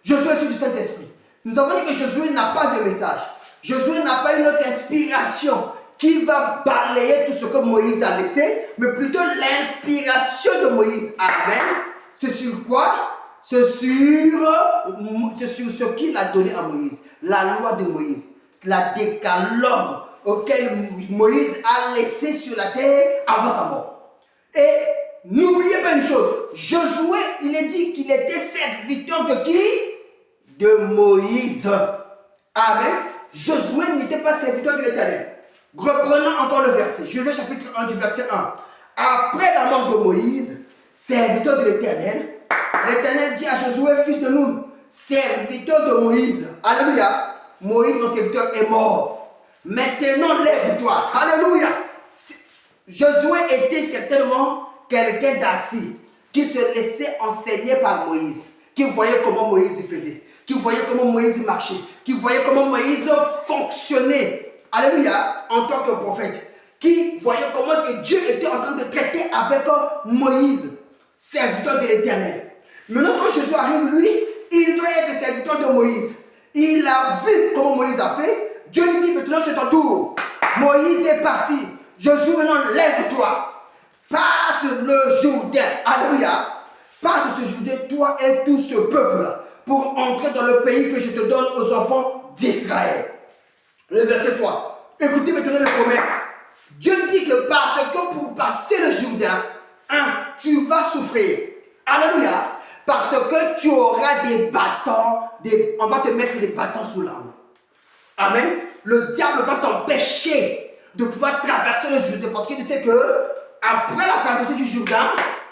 Josué est du Saint-Esprit. Nous avons dit que Josué n'a pas de message. Josué n'a pas une autre inspiration qui va balayer tout ce que Moïse a laissé, mais plutôt l'inspiration de Moïse. Amen. C'est sur quoi? C'est sur ce qu'il a donné à Moïse. La loi de Moïse. La décalogue auquel Moïse a laissé sur la terre avant sa mort. Et n'oubliez pas une chose. Josué, il est dit qu'il était serviteur de qui? De Moïse. Amen. Josué n'était pas serviteur de l'Éternel. Reprenons encore le verset. Josué chapitre 1 du verset 1. Après la mort de Moïse, serviteur de l'Éternel, l'Éternel dit à Josué, fils de Nun, serviteur de Moïse. Alléluia. Moïse, mon serviteur, est mort. Maintenant, lève-toi. Alléluia. Josué était certainement quelqu'un d'assis, qui se laissait enseigner par Moïse, qui voyait comment Moïse faisait, qui voyait comment Moïse marchait, qui voyait comment Moïse fonctionnait. Alléluia, en tant que prophète, qui voyait comment est-ce que Dieu était en train de traiter avec Moïse, serviteur de l'Éternel. Maintenant, quand Jésus arrive, lui, il doit être serviteur de Moïse. Il a vu comment Moïse a fait. Dieu lui dit, maintenant c'est ton tour. Moïse est parti. Josué, maintenant lève-toi. Passe le Jourdain. Alléluia. Passe ce Jourdain, toi et tout ce peuple-là, pour entrer dans le pays que je te donne aux enfants d'Israël. Le verset 3. Écoutez maintenant les promesses. Dieu dit que parce que pour passer le Jourdain, tu vas souffrir. Alléluia. Parce que tu auras des bâtons, on va te mettre des bâtons sous la main. Amen. Le diable va t'empêcher de pouvoir traverser le Jourdain parce qu'il sait que après la traversée du Jourdain,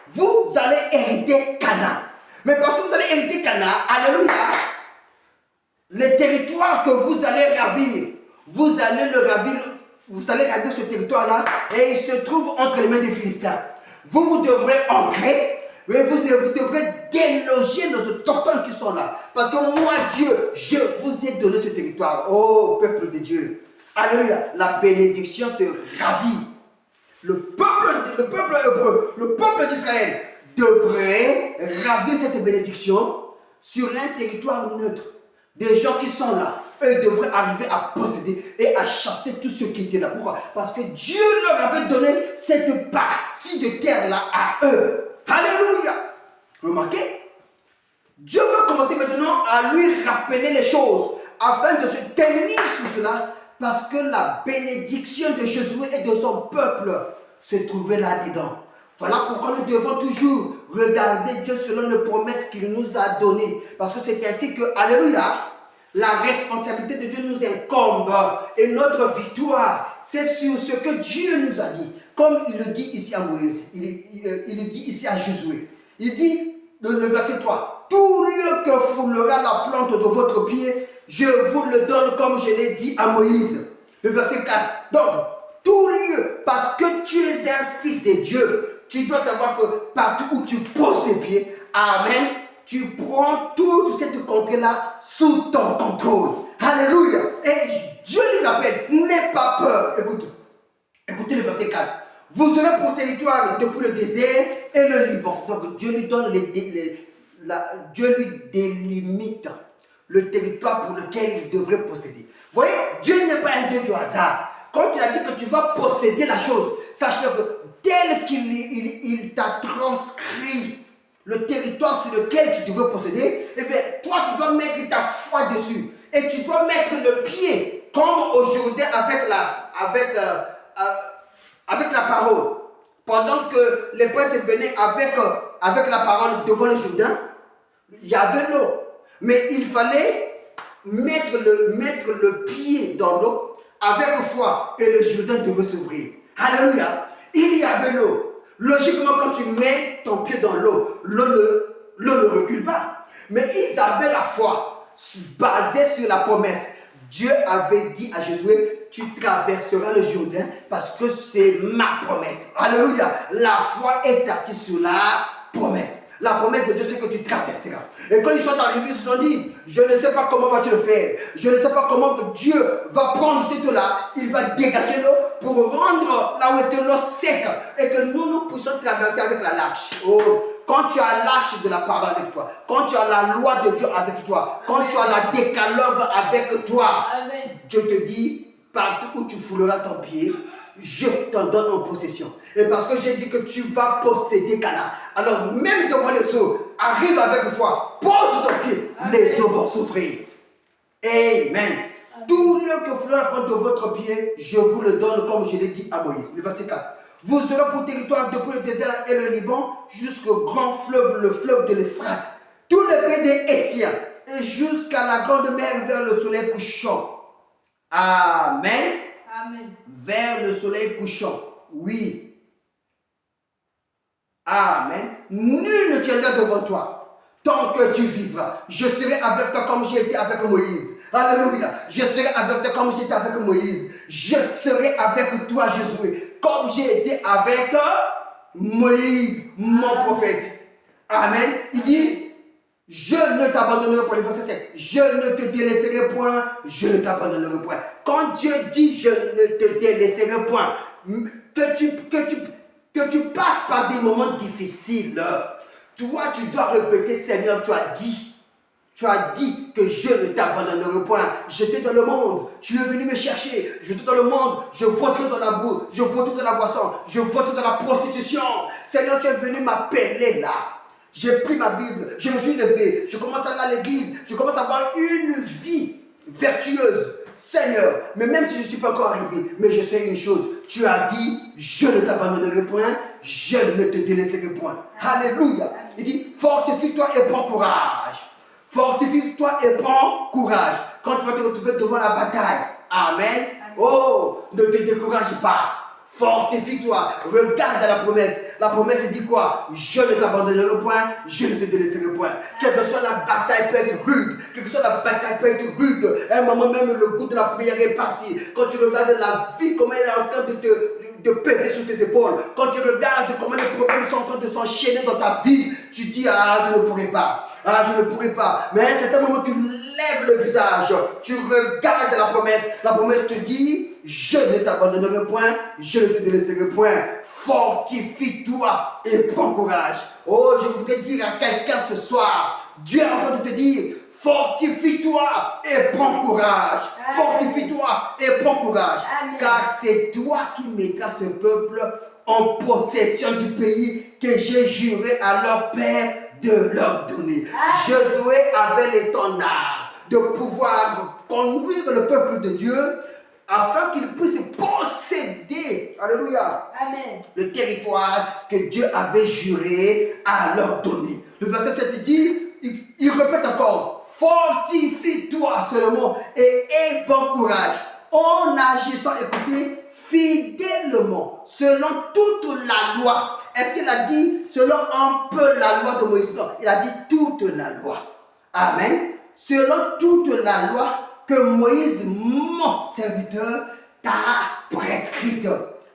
vous allez hériter Canaan. Mais parce que vous allez hériter Canaan, alléluia, les territoires que vous allez ravir, vous allez ravir ce territoire-là et il se trouve entre les mains des Philistins. Vous devrez entrer. Mais vous devrez déloger nos autochtones qui sont là. Parce que moi, Dieu, je vous ai donné ce territoire. Oh, peuple de Dieu. Alléluia. La bénédiction se ravit. Le peuple hébreu, le peuple d'Israël devrait ravir cette bénédiction sur un territoire neutre. Des gens qui sont là, eux devraient arriver à posséder et à chasser tous ceux qui étaient là. Pourquoi? Parce que Dieu leur avait donné cette partie de terre-là à eux. Alléluia. Remarquez, Dieu veut commencer maintenant à lui rappeler les choses afin de se tenir sur cela parce que la bénédiction de Josué et de son peuple se trouvait là-dedans. Voilà pourquoi nous devons toujours regarder Dieu selon les promesses qu'il nous a données. Parce que c'est ainsi que, alléluia, la responsabilité de Dieu nous incombe et notre victoire, c'est sur ce que Dieu nous a dit. Comme il le dit ici à Moïse, il le dit ici à Josué. Il dit, le verset 3, « Tout lieu que foulera la plante de votre pied, je vous le donne comme je l'ai dit à Moïse. » Le verset 4, « Donc, tout lieu, parce que tu es un fils de Dieu, tu dois savoir que partout où tu poses tes pieds, amen, tu prends toute cette contrée-là sous ton contrôle. Alléluia. Et Dieu lui rappelle, n'aie pas peur. Écoutez le verset 4. Vous aurez pour territoire depuis le désert et le Liban. Donc Dieu lui donne Dieu lui délimite le territoire pour lequel il devrait posséder. Vous voyez, Dieu n'est pas un Dieu du hasard. Quand il a dit que tu vas posséder la chose, sache que tel qu'il t'a transcrit le territoire sur lequel tu devais posséder, eh bien, toi, tu dois mettre ta foi dessus. Et tu dois mettre le pied, comme aujourd'hui avec la parole. Pendant que les prêtres venaient avec la parole devant le Jourdain, il y avait l'eau. Mais il fallait mettre le pied dans l'eau avec foi et le Jourdain devait s'ouvrir. Alléluia. Il y avait l'eau. Logiquement, quand tu mets ton pied dans l'eau, l'eau ne recule pas. Mais ils avaient la foi basée sur la promesse. Dieu avait dit à Josué, tu traverseras le Jourdain parce que c'est ma promesse. Alléluia. La foi est assise sur la promesse. La promesse de Dieu, c'est que tu traverseras. Et quand ils sont arrivés, ils se sont dit, je ne sais pas comment vas-tu le faire. Je ne sais pas comment Dieu va prendre cette eau-là. Il va dégager l'eau pour rendre là où était l'eau sec. Et que nous puissions traverser avec la l'arche. Oh, quand tu as l'arche de la parole avec toi, quand tu as la loi de Dieu avec toi, quand tu as la décalogue avec toi,
Amen.
je te dis, partout où tu fouleras ton pied, je t'en donne en possession. Et parce que j'ai dit que tu vas posséder Canaan. Alors même devant les eaux, arrive avec foi, pose ton pied, les eaux vont s'ouvrir. Amen. Tout lieu que foulera la plante de votre pied, je vous le donne comme je l'ai dit à Moïse. Le verset 4. Vous aurez pour territoire depuis le désert et le Liban jusqu'au grand fleuve, le fleuve de l'Euphrate. Tout le pays des Essiens et jusqu'à la grande mer vers le soleil couchant. Amen.
Amen.
Vers le soleil couchant. Oui. Amen. Nul ne tiendra devant toi tant que tu vivras. Je serai avec toi comme j'ai été avec Moïse. Alléluia. Je serai avec toi comme j'ai été avec Moïse. Je serai avec toi, Josué, comme j'ai été avec Moïse, mon prophète. Amen. Il dit, je ne t'abandonnerai pas, le verset 7. Je ne te délaisserai point, je ne t'abandonnerai point. Quand Dieu dit, je ne te délaisserai point, que tu passes par des moments difficiles, toi, tu dois répéter, Seigneur, tu as dit que je ne t'abandonnerai point. J'étais dans le monde, tu es venu me chercher. J'étais dans le monde, je voterai dans la boue, je voterai dans la boisson, je voterai dans la prostitution. Seigneur, tu es venu m'appeler là. J'ai pris ma Bible, je me suis levé, je commence à aller à l'église, je commence à avoir une vie vertueuse. Seigneur, mais même si je ne suis pas encore arrivé, mais je sais une chose, tu as dit, je ne t'abandonnerai point, je ne te délaisserai point. Alléluia. Il dit, fortifie-toi et prends courage. Fortifie-toi et prends courage. Quand tu vas te retrouver devant la bataille. Amen. Oh, ne te décourage pas. Fortifie-toi. Regarde la promesse. La promesse dit quoi? Je ne t'abandonnerai point, je ne te délaisserai point. Quelle que soit la bataille peut être rude. Quelle que soit la bataille peut être rude. À un moment même, le goût de la prière est parti. Quand tu regardes la vie, comment elle est en train de peser sur tes épaules. Quand tu regardes comment les problèmes sont en train de s'enchaîner dans ta vie, tu dis, ah, je ne pourrai pas. Ah, je ne pourrai pas. Mais à un certain moment, tu lèves le visage. Tu regardes la promesse. La promesse te dit, je ne t'abandonnerai point, je ne te délaisserai point. Fortifie-toi et prends courage. Oh, je voudrais dire à quelqu'un ce soir, Dieu est en train de te dire, fortifie-toi et prends courage. Fortifie-toi et prends courage.
Amen.
Car c'est toi qui mettras ce peuple en possession du pays que j'ai juré à leur père de leur donner. Josué avait l'étendard de pouvoir conduire le peuple de Dieu afin qu'il puisse posséder, alléluia,
Amen.
le territoire que Dieu avait juré à leur donner. Le verset 7 dit, il répète encore, fortifie-toi seulement et aie bon courage en agissant, écoutez, fidèlement, selon toute la loi. Est-ce qu'il a dit selon un peu la loi de Moïse? Non, il a dit toute la loi. Amen. Selon toute la loi que Moïse, mon serviteur, t'a prescrite.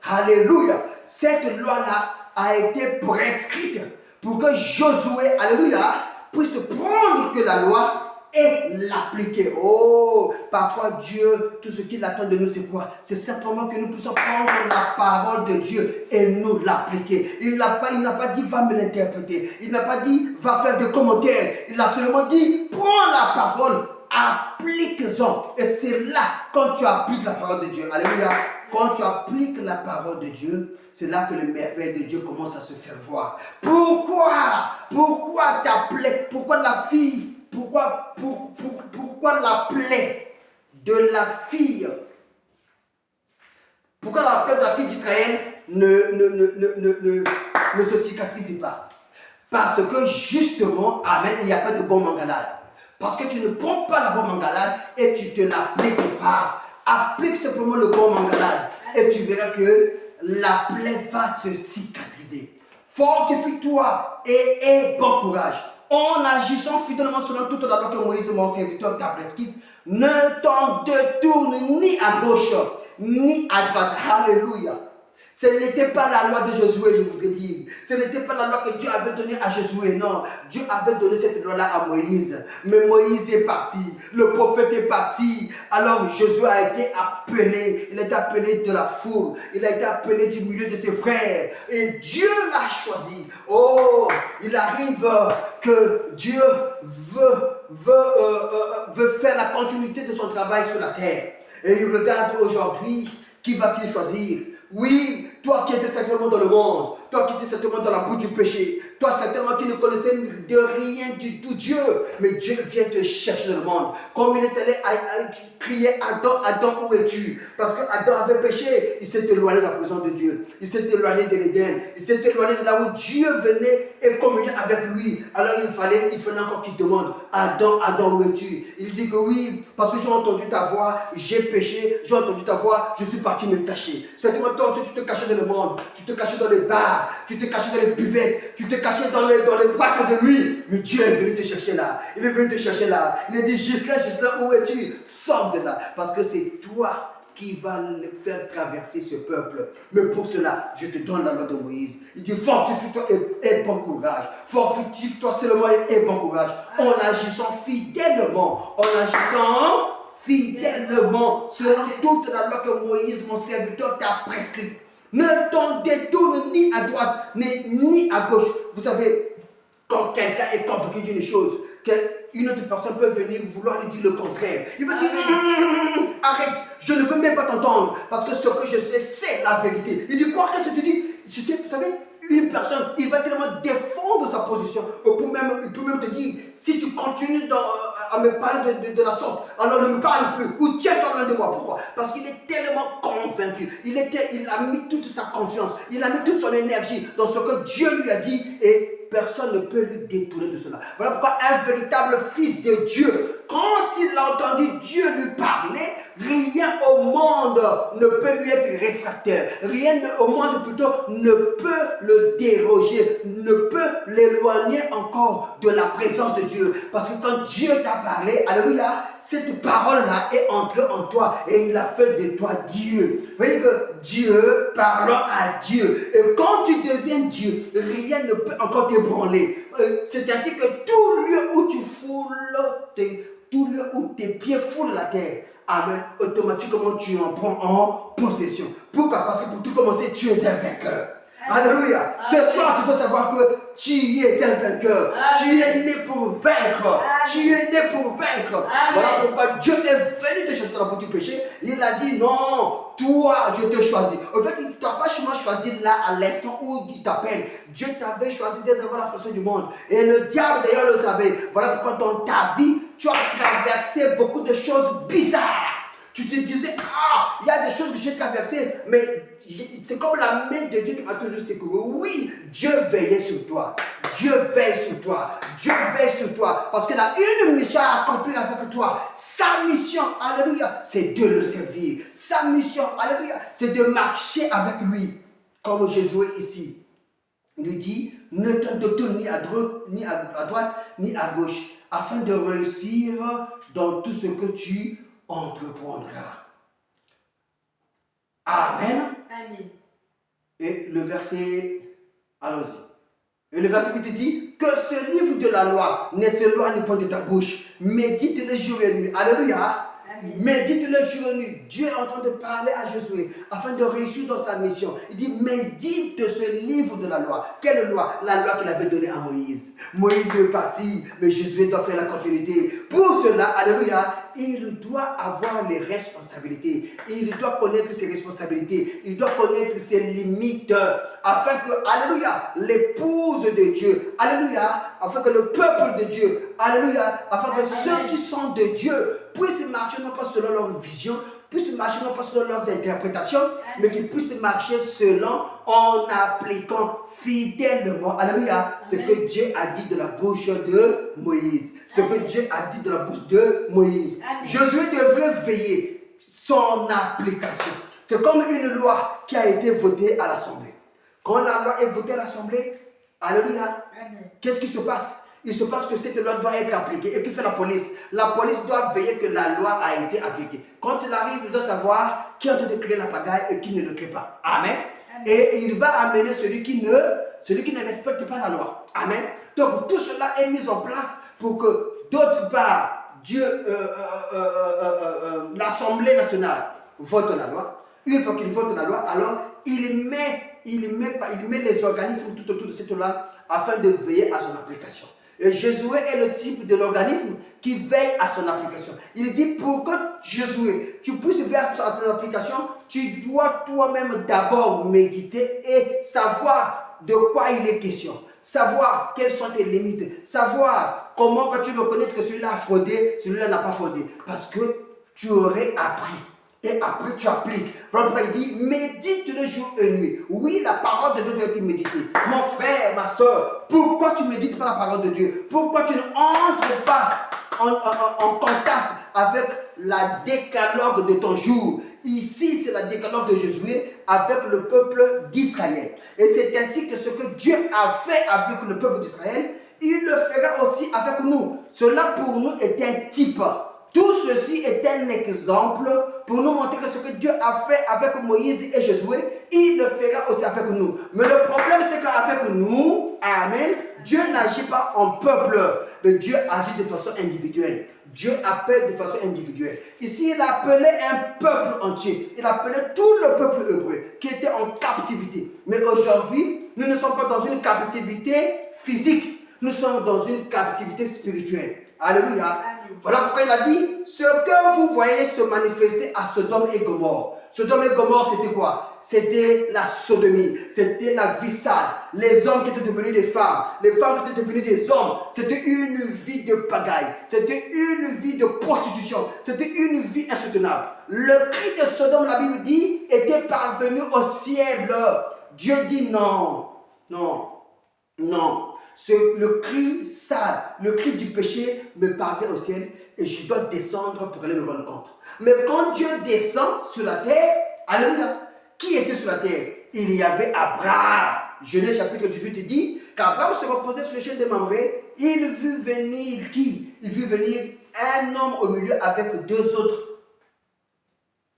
Alléluia. Cette loi-là a été prescrite pour que Josué, alléluia, puisse prendre que la loi et l'appliquer. Oh, parfois Dieu, tout ce qu'il attend de nous, c'est quoi? C'est simplement que nous puissions prendre la parole de Dieu et nous l'appliquer. Il n'a pas dit va me l'interpréter. Il n'a pas dit va faire des commentaires. Il a seulement dit prends la parole, applique-en. Et c'est là, quand tu appliques la parole de Dieu, alléluia, quand tu appliques la parole de Dieu, c'est là que les merveilles de Dieu commencent à se faire voir. Pourquoi ta plaie? Pourquoi la fille? Pourquoi la plaie de la fille? Pourquoi la plaie de la fille d'Israël ne se cicatrise pas? Parce que justement, amen, il n'y a pas de bon mangalade. Parce que tu ne prends pas la bonne mangalade et tu te l'appliques pas. Applique simplement le bon mangalade et tu verras que la plaie va se cicatriser. Fortifie-toi et aie bon courage. En agissant fidèlement selon toute la loi que Moïse, mon serviteur, t'a prescrite, ne t'en détourne ni à gauche, ni à droite. Alléluia. Ce n'était pas la loi de Josué, je voudrais dire. Ce n'était pas la loi que Dieu avait donnée à Josué, non. Dieu avait donné cette loi-là à Moïse. Mais Moïse est parti, le prophète est parti. Alors Josué a été appelé, il a été appelé de la foule, il a été appelé du milieu de ses frères. Et Dieu l'a choisi. Oh, il arrive que Dieu veut faire la continuité de son travail sur la terre. Et il regarde aujourd'hui, qui va-t-il choisir? Oui, toi qui étais certainement dans le monde, toi qui étais certainement dans la boue du péché, toi certainement qui ne connaissais de rien du tout Dieu, mais Dieu vient te chercher dans le monde. Comme il est allé crier Adam, Adam, où es-tu? Parce que Adam avait péché, il s'est éloigné de la présence de Dieu, il s'est éloigné de l'Éden, il s'est éloigné de là où Dieu venait et communiait avec lui. Alors il fallait encore qu'il demande Adam, Adam, où es-tu? Il dit que oui, parce que j'ai entendu ta voix, j'ai péché, j'ai entendu ta voix, je suis parti me cacher. Certainement toi aussi tu te cachais dans le monde, tu te cachais dans les bars, tu te cachais dans les buvettes, tu te cachais dans les boîtes de nuit. Mais Dieu est venu te chercher là, il est venu te chercher là. Il a dit Gislain, où es-tu? Sors de là, parce que c'est toi qui va faire traverser ce peuple. Mais pour cela, je te donne la loi de Moïse. Il dit fortifie-toi et aie bon courage. Fortifie-toi seulement et aie bon courage. En agissant fidèlement, selon toute la loi que Moïse, mon serviteur, t'a prescrite. Ne t'en détourne ni à droite, ni à gauche. Vous savez, quand quelqu'un est convaincu d'une chose, qu'une autre personne peut venir vouloir lui dire le contraire. Il va dire, arrête, je ne veux même pas t'entendre, parce que ce que je sais, c'est la vérité. Il dit, quoi, qu'est-ce que tu dis? Je sais, vous savez, une personne, il va tellement défendre sa position. Il peut même te dire, si tu continues à me parler de la sorte, alors ne me parle plus. Ou tiens-toi loin de moi. Pourquoi? Parce qu'il est tellement convaincu. Il a mis toute sa confiance. Il a mis toute son énergie dans ce que Dieu lui a dit. Et personne ne peut lui détourner de cela. Voilà pourquoi un véritable fils de Dieu, quand il a entendu Dieu lui parler, rien au monde ne peut lui être réfractaire. Rien au monde plutôt ne peut le déroger, ne peut l'éloigner encore de la présence de Dieu. Parce que quand Dieu t'a parlé, alléluia, cette parole-là est entrée en toi et il a fait de toi Dieu. Vous voyez que Dieu parlant à Dieu. Et quand tu deviens Dieu, rien ne peut encore t'ébranler. C'est ainsi que tout lieu où tu foules, tout lieu où tes pieds foulent la terre, amen, automatiquement tu en prends en possession. Pourquoi? Parce que pour tout commencer, tu es un vainqueur. Alléluia. Ce soir, tu dois savoir que tu es un vainqueur. Tu es né pour vaincre. Tu es né pour vaincre. Voilà pourquoi Dieu est venu te chercher dans la boue du péché. Il a dit non, toi, je te choisis. En fait, il ne t'a pas choisi là à l'instant où il t'appelle. Dieu t'avait choisi dès avant la fondation du monde. Et le diable d'ailleurs le savait. Voilà pourquoi dans ta vie, tu as traversé beaucoup de choses bizarres. Tu te disais, il y a des choses que j'ai traversées, mais c'est comme la main de Dieu qui m'a toujours secouru. Oui, Dieu veillait sur toi. Dieu veille sur toi. Dieu veille sur toi. Parce qu'il a une mission à accomplir avec toi. Sa mission, alléluia, c'est de le servir. Sa mission, alléluia, c'est de marcher avec lui. Comme Jésus ici. Il lui dit, ne te détourne ni à droite, ni à gauche, afin de réussir dans tout ce que tu entreprendras. Amen.
Amen.
Et le verset, allons-y. Et le verset qui te dit que ce livre de la loi ne s'éloigne pas de ta bouche. Médite-le jour et nuit. Alléluia. Médite-le jour et nuit. Dieu est en train de parler à Josué afin de réussir dans sa mission. Il dit médite ce livre de la loi. Quelle loi? La loi qu'il avait donnée à Moïse. Moïse est parti, mais Josué doit faire la continuité. Pour cela, alléluia, il doit avoir les responsabilités. Il doit connaître ses responsabilités. Il doit connaître ses limites. Afin que, alléluia, l'épouse de Dieu, alléluia, afin que le peuple de Dieu, alléluia, afin que ceux qui sont de Dieu puissent marcher non pas selon leur vision, puissent marcher non pas selon leurs interprétations, mais qu'ils puissent marcher selon, en appliquant fidèlement, alléluia, ce que Dieu a dit de la bouche de Moïse. Ce que Dieu a dit de la bouche de Moïse. Josué devrait veiller son application. C'est comme une loi qui a été votée à l'Assemblée. Quand la loi est votée à l'Assemblée, alléluia, qu'est-ce qui se passe? Il se passe que cette loi doit être appliquée. Et que fait la police? La police doit veiller que la loi a été appliquée. Quand il arrive, il doit savoir qui est en train de créer la pagaille et qui ne le crée pas. Amen. Et il va amener celui qui ne respecte pas la loi. Amen. Donc tout cela est mis en place pour que d'autre part, l'Assemblée nationale vote la loi. Une fois qu'il vote la loi, alors il met les organismes tout autour de cette loi afin de veiller à son application. Et Josué est le type de l'organisme qui veille à son application. Il dit, pour que Josué, tu puisses veiller à son application, tu dois toi-même d'abord méditer et savoir de quoi il est question. Savoir quelles sont tes limites. Savoir comment vas-tu reconnaître que celui-là a fraudé, celui-là n'a pas fraudé. Parce que tu aurais appris. Et après tu appliques. Voilà pourquoi il dit, médite le jour et nuit. Oui, la parole de Dieu doit être méditée. Mon frère, ma soeur, pourquoi tu ne médites pas la parole de Dieu? Pourquoi tu ne entres pas en contact avec la décalogue de ton jour? Ici, c'est la décalogue de Josué avec le peuple d'Israël. Et c'est ainsi que ce que Dieu a fait avec le peuple d'Israël, il le fera aussi avec nous. Cela pour nous est un type. Tout ceci est un exemple pour nous montrer que ce que Dieu a fait avec Moïse et Josué, il le fera aussi avec nous. Mais le problème, c'est qu'avec nous, amen, Dieu n'agit pas en peuple, mais Dieu agit de façon individuelle. Dieu appelle de façon individuelle. Ici, il appelait un peuple entier. Il appelait tout le peuple hébreu qui était en captivité. Mais aujourd'hui, nous ne sommes pas dans une captivité physique. Nous sommes dans une captivité spirituelle. Alléluia. Voilà pourquoi il a dit, ce que vous voyez se manifester à Sodome et Gomorrhe. Sodome et Gomorrhe, c'était quoi? C'était la sodomie, c'était la vie sale. Les hommes qui étaient devenus des femmes, les femmes qui étaient devenues des hommes. C'était une vie de pagaille, c'était une vie de prostitution, c'était une vie insoutenable. Le cri de Sodome, la Bible dit, était parvenu au ciel. Dieu dit non, non, non. Le cri sale, le cri du péché me parvient au ciel et je dois descendre pour aller me rendre compte. Mais quand Dieu descend sur la terre, alléluia, qui était sur la terre? Il y avait Abraham. Genèse chapitre 18 dit qu'Abraham se reposait sur les chaînes de Mamré. Il vit venir qui? Il vit venir un homme au milieu avec deux autres.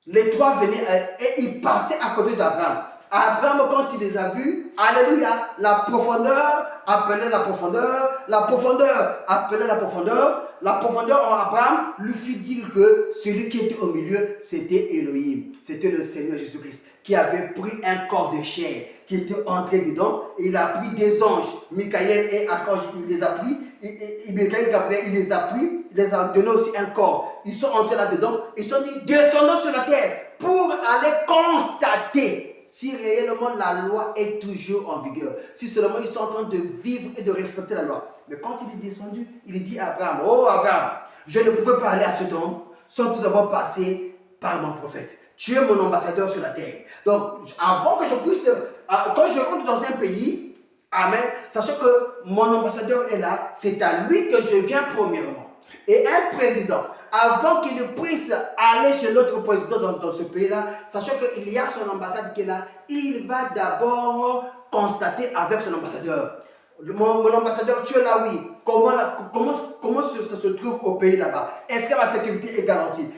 Les trois venaient et ils passaient à côté d'Abraham. Abraham, quand il les a vus, alléluia, la profondeur appelait la profondeur, la profondeur appelait la profondeur en Abraham lui fit dire que celui qui était au milieu, c'était Elohim, c'était le Seigneur Jésus-Christ, qui avait pris un corps de chair, qui était entré dedans, et il a pris des anges, Michael et Archange, il les a pris, Michael et Gabriel, il les a pris, il les a donné aussi un corps. Ils sont entrés là-dedans, ils sont dit, descendons sur la terre pour aller constater si réellement la loi est toujours en vigueur, si seulement ils sont en train de vivre et de respecter la loi. Mais quand il est descendu, il dit à Abraham, oh Abraham, je ne pouvais pas aller à Sodome sans tout d'abord passer par mon prophète. Tu es mon ambassadeur sur la terre. Donc, avant que je puisse, quand je rentre dans un pays, amen, sachant que mon ambassadeur est là, c'est à lui que je viens premièrement. Et un président, avant qu'il ne puisse aller chez l'autre président dans ce pays-là, sachant qu'il y a son ambassade qui est là, il va d'abord constater avec son ambassadeur. Mon ambassadeur, tu es là, oui. Comment ça se trouve au pays là-bas? Est-ce que la sécurité est garantie?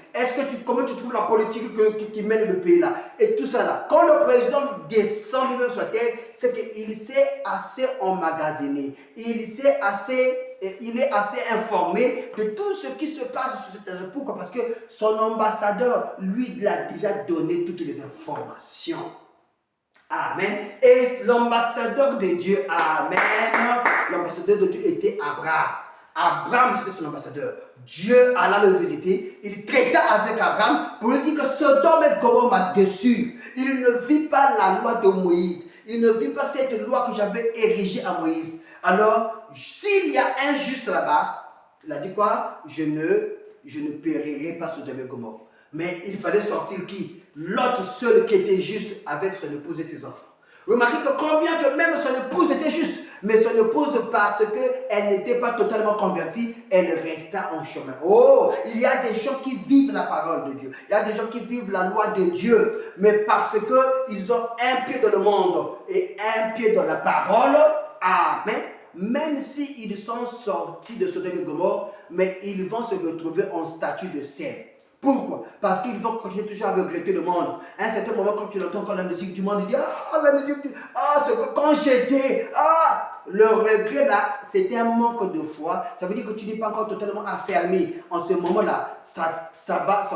Comment tu trouves la politique qui mène le pays là? Et tout ça là. Quand le président descend lui-même sur la terre, c'est qu'il s'est assez emmagasiné. Il est assez informé de tout ce qui se passe sur cette terre. Pourquoi? Parce que son ambassadeur, lui, il a déjà donné toutes les informations. Amen. Et l'ambassadeur de Dieu, amen. L'ambassadeur de Dieu était Abraham. Abraham, c'était son ambassadeur. Dieu alla le visiter. Il traita avec Abraham pour lui dire que Sodome et Gomorrhe m'a déçu. Il ne vit pas la loi de Moïse. Il ne vit pas cette loi que j'avais érigée à Moïse. Alors, s'il y a un juste là-bas, il a dit quoi? Je ne périrai pas Sodome et Gomorrhe. Mais il fallait sortir qui? L'autre seul qui était juste avec son épouse et ses enfants. Remarquez que combien que même son épouse était juste, mais son épouse, parce qu'elle n'était pas totalement convertie, elle resta en chemin. Oh, il y a des gens qui vivent la parole de Dieu. Il y a des gens qui vivent la loi de Dieu, mais parce qu'ils ont un pied dans le monde et un pied dans la parole, amen. Même s'ils sont sortis de Sodome et Gomorrhe, mais ils vont se retrouver en statut de sel. Pourquoi? Parce qu'ils vont continuer toujours à regretter le monde. À un certain moment, quand tu entends encore la musique du monde, il dit, ah, la musique du... Ah, c'est que quand j'étais... Ah, le regret là, c'était un manque de foi. Ça veut dire que tu n'es pas encore totalement affermi. En ce moment-là, ça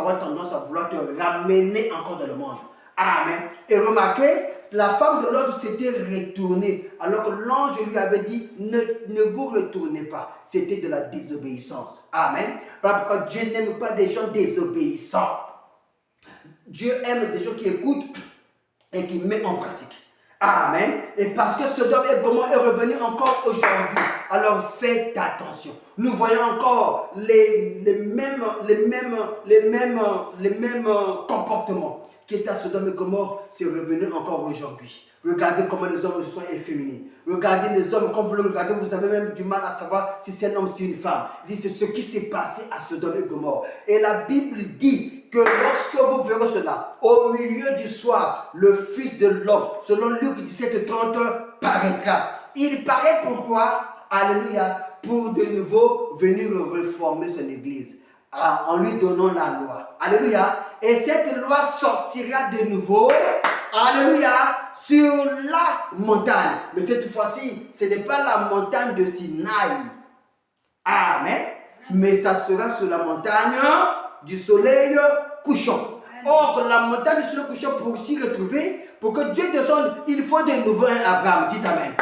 aura tendance à vouloir te ramener encore dans le monde. Amen. Et remarquez, la femme de l'autre s'était retournée, alors que l'ange lui avait dit, ne vous retournez pas. C'était de la désobéissance. Amen. Voilà pourquoi Dieu n'aime pas des gens désobéissants. Dieu aime des gens qui écoutent et qui mettent en pratique. Amen. Et parce que Sodome et Gomorrhe est revenu encore aujourd'hui, alors faites attention. Nous voyons encore les mêmes comportements qui étaient à Sodome et Gomorrhe, c'est revenu encore aujourd'hui. Regardez comment les hommes se sont efféminés. Regardez les hommes, quand vous le regardez, vous avez même du mal à savoir si c'est un homme ou si c'est une femme. Il dit, c'est ce qui s'est passé à Sodome et Gomorrhe. Et la Bible dit que lorsque vous verrez cela, au milieu du soir, le Fils de l'homme, selon Luc 17:30, paraîtra. Il paraît pourquoi? Alléluia, pour de nouveau venir réformer son église. En lui donnant la loi. Alléluia. Et cette loi sortira de nouveau, alléluia, sur la montagne. Mais cette fois-ci, ce n'est pas la montagne de Sinaï. Amen. Mais ça sera sur la montagne du soleil couchant. Or, la montagne du soleil couchant, pour s'y retrouver, Pour que Dieu descende, il faut de nouveau un Abraham. Dites Amen.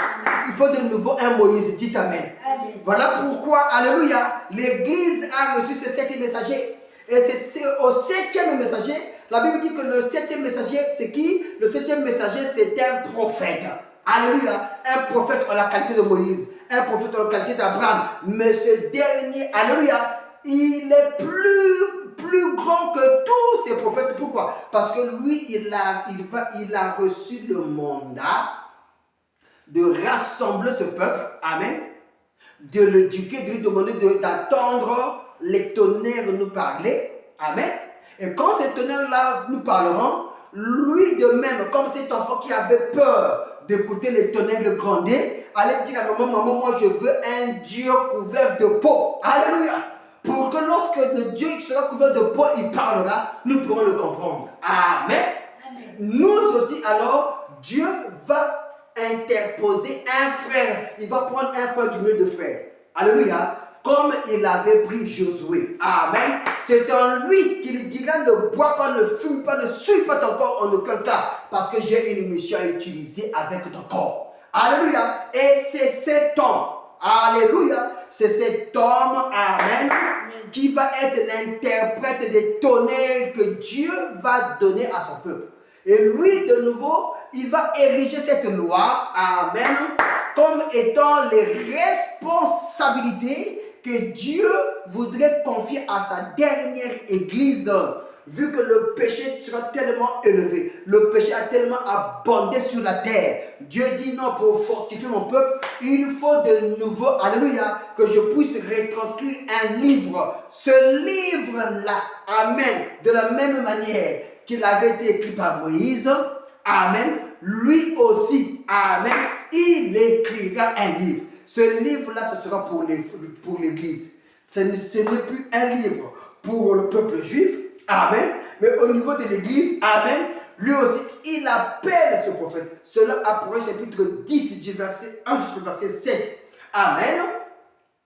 Il faut de nouveau un Moïse. Dites Amen.
Amen.
Voilà pourquoi, alléluia, l'Église a reçu ce 7e messager. Et c'est au 7e messager, la Bible dit que le 7e messager, c'est qui? Le 7e messager, c'est un prophète. Alléluia, un prophète en la qualité de Moïse, un prophète en la qualité d'Abraham. Mais ce dernier, alléluia, il est plus grand que tous ces prophètes. Pourquoi? Parce que lui, il a reçu le mandat de rassembler ce peuple. Amen. De l'éduquer, de lui demander d'attendre les tonnerres nous parler. Amen. Et quand ces tonnerres-là nous parleront, lui de même, comme cet enfant qui avait peur d'écouter les tonnerres grandir, allait dire à maman, moi je veux un Dieu couvert de peau. Alléluia. Pour que lorsque le Dieu qui sera couvert de peau, il parlera, nous pourrons le comprendre. Amen.
Amen.
Nous aussi alors, Dieu va interposer un frère. Il va prendre un frère du milieu de frères. Alléluia. Comme il avait pris Josué. Amen. C'est en lui qu'il dira ne bois pas, ne fume pas, ne suis pas ton corps en aucun cas. Parce que j'ai une mission à utiliser avec ton corps. Alléluia. Et c'est cet homme. Alléluia. C'est cet homme. Amen. Qui va être l'interprète des tonnerres que Dieu va donner à son peuple. Et lui, de nouveau, il va ériger cette loi, amen, comme étant les responsabilités que Dieu voudrait confier à sa dernière église. Vu que le péché sera tellement élevé, le péché a tellement abondé sur la terre. Dieu dit non, pour fortifier mon peuple, il faut de nouveau, alléluia, que je puisse retranscrire un livre. Ce livre-là, amen, de la même manière qu'il avait été écrit par Moïse, amen, lui aussi, amen, il écrira un livre. Ce livre-là, ce sera pour l'Église. Ce n'est plus un livre pour le peuple juif, amen, mais au niveau de l'Église, amen, lui aussi, il appelle ce prophète. Cela apparaît chapitre 10 du verset 1 jusqu'au verset 7. Amen.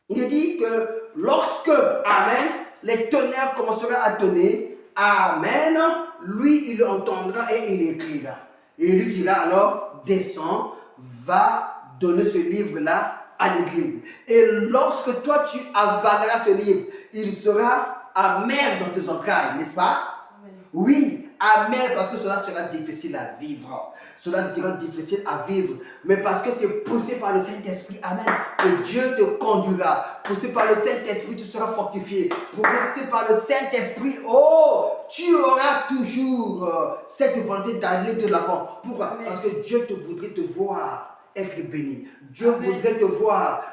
Il dit que lorsque, amen, les tonnerres commenceront à tonner, amen, lui, il entendra et il écrira. Et il lui dira alors, descends, va donner ce livre-là à l'église. Et lorsque toi, tu avaleras ce livre, il sera amer dans tes entrailles, n'est-ce pas?
Amen.
Oui, amer parce que cela sera difficile à vivre. Cela sera difficile à vivre. Mais parce que c'est poussé par le Saint-Esprit, amen, que Dieu te conduira. Poussé par le Saint-Esprit, tu seras fortifié. Poussé par le Saint-Esprit, oh, tu auras toujours cette volonté d'aller de l'avant. Pourquoi?
Amen.
Parce que Dieu voudrait te voir être béni. Dieu
Amen.
voudrait te voir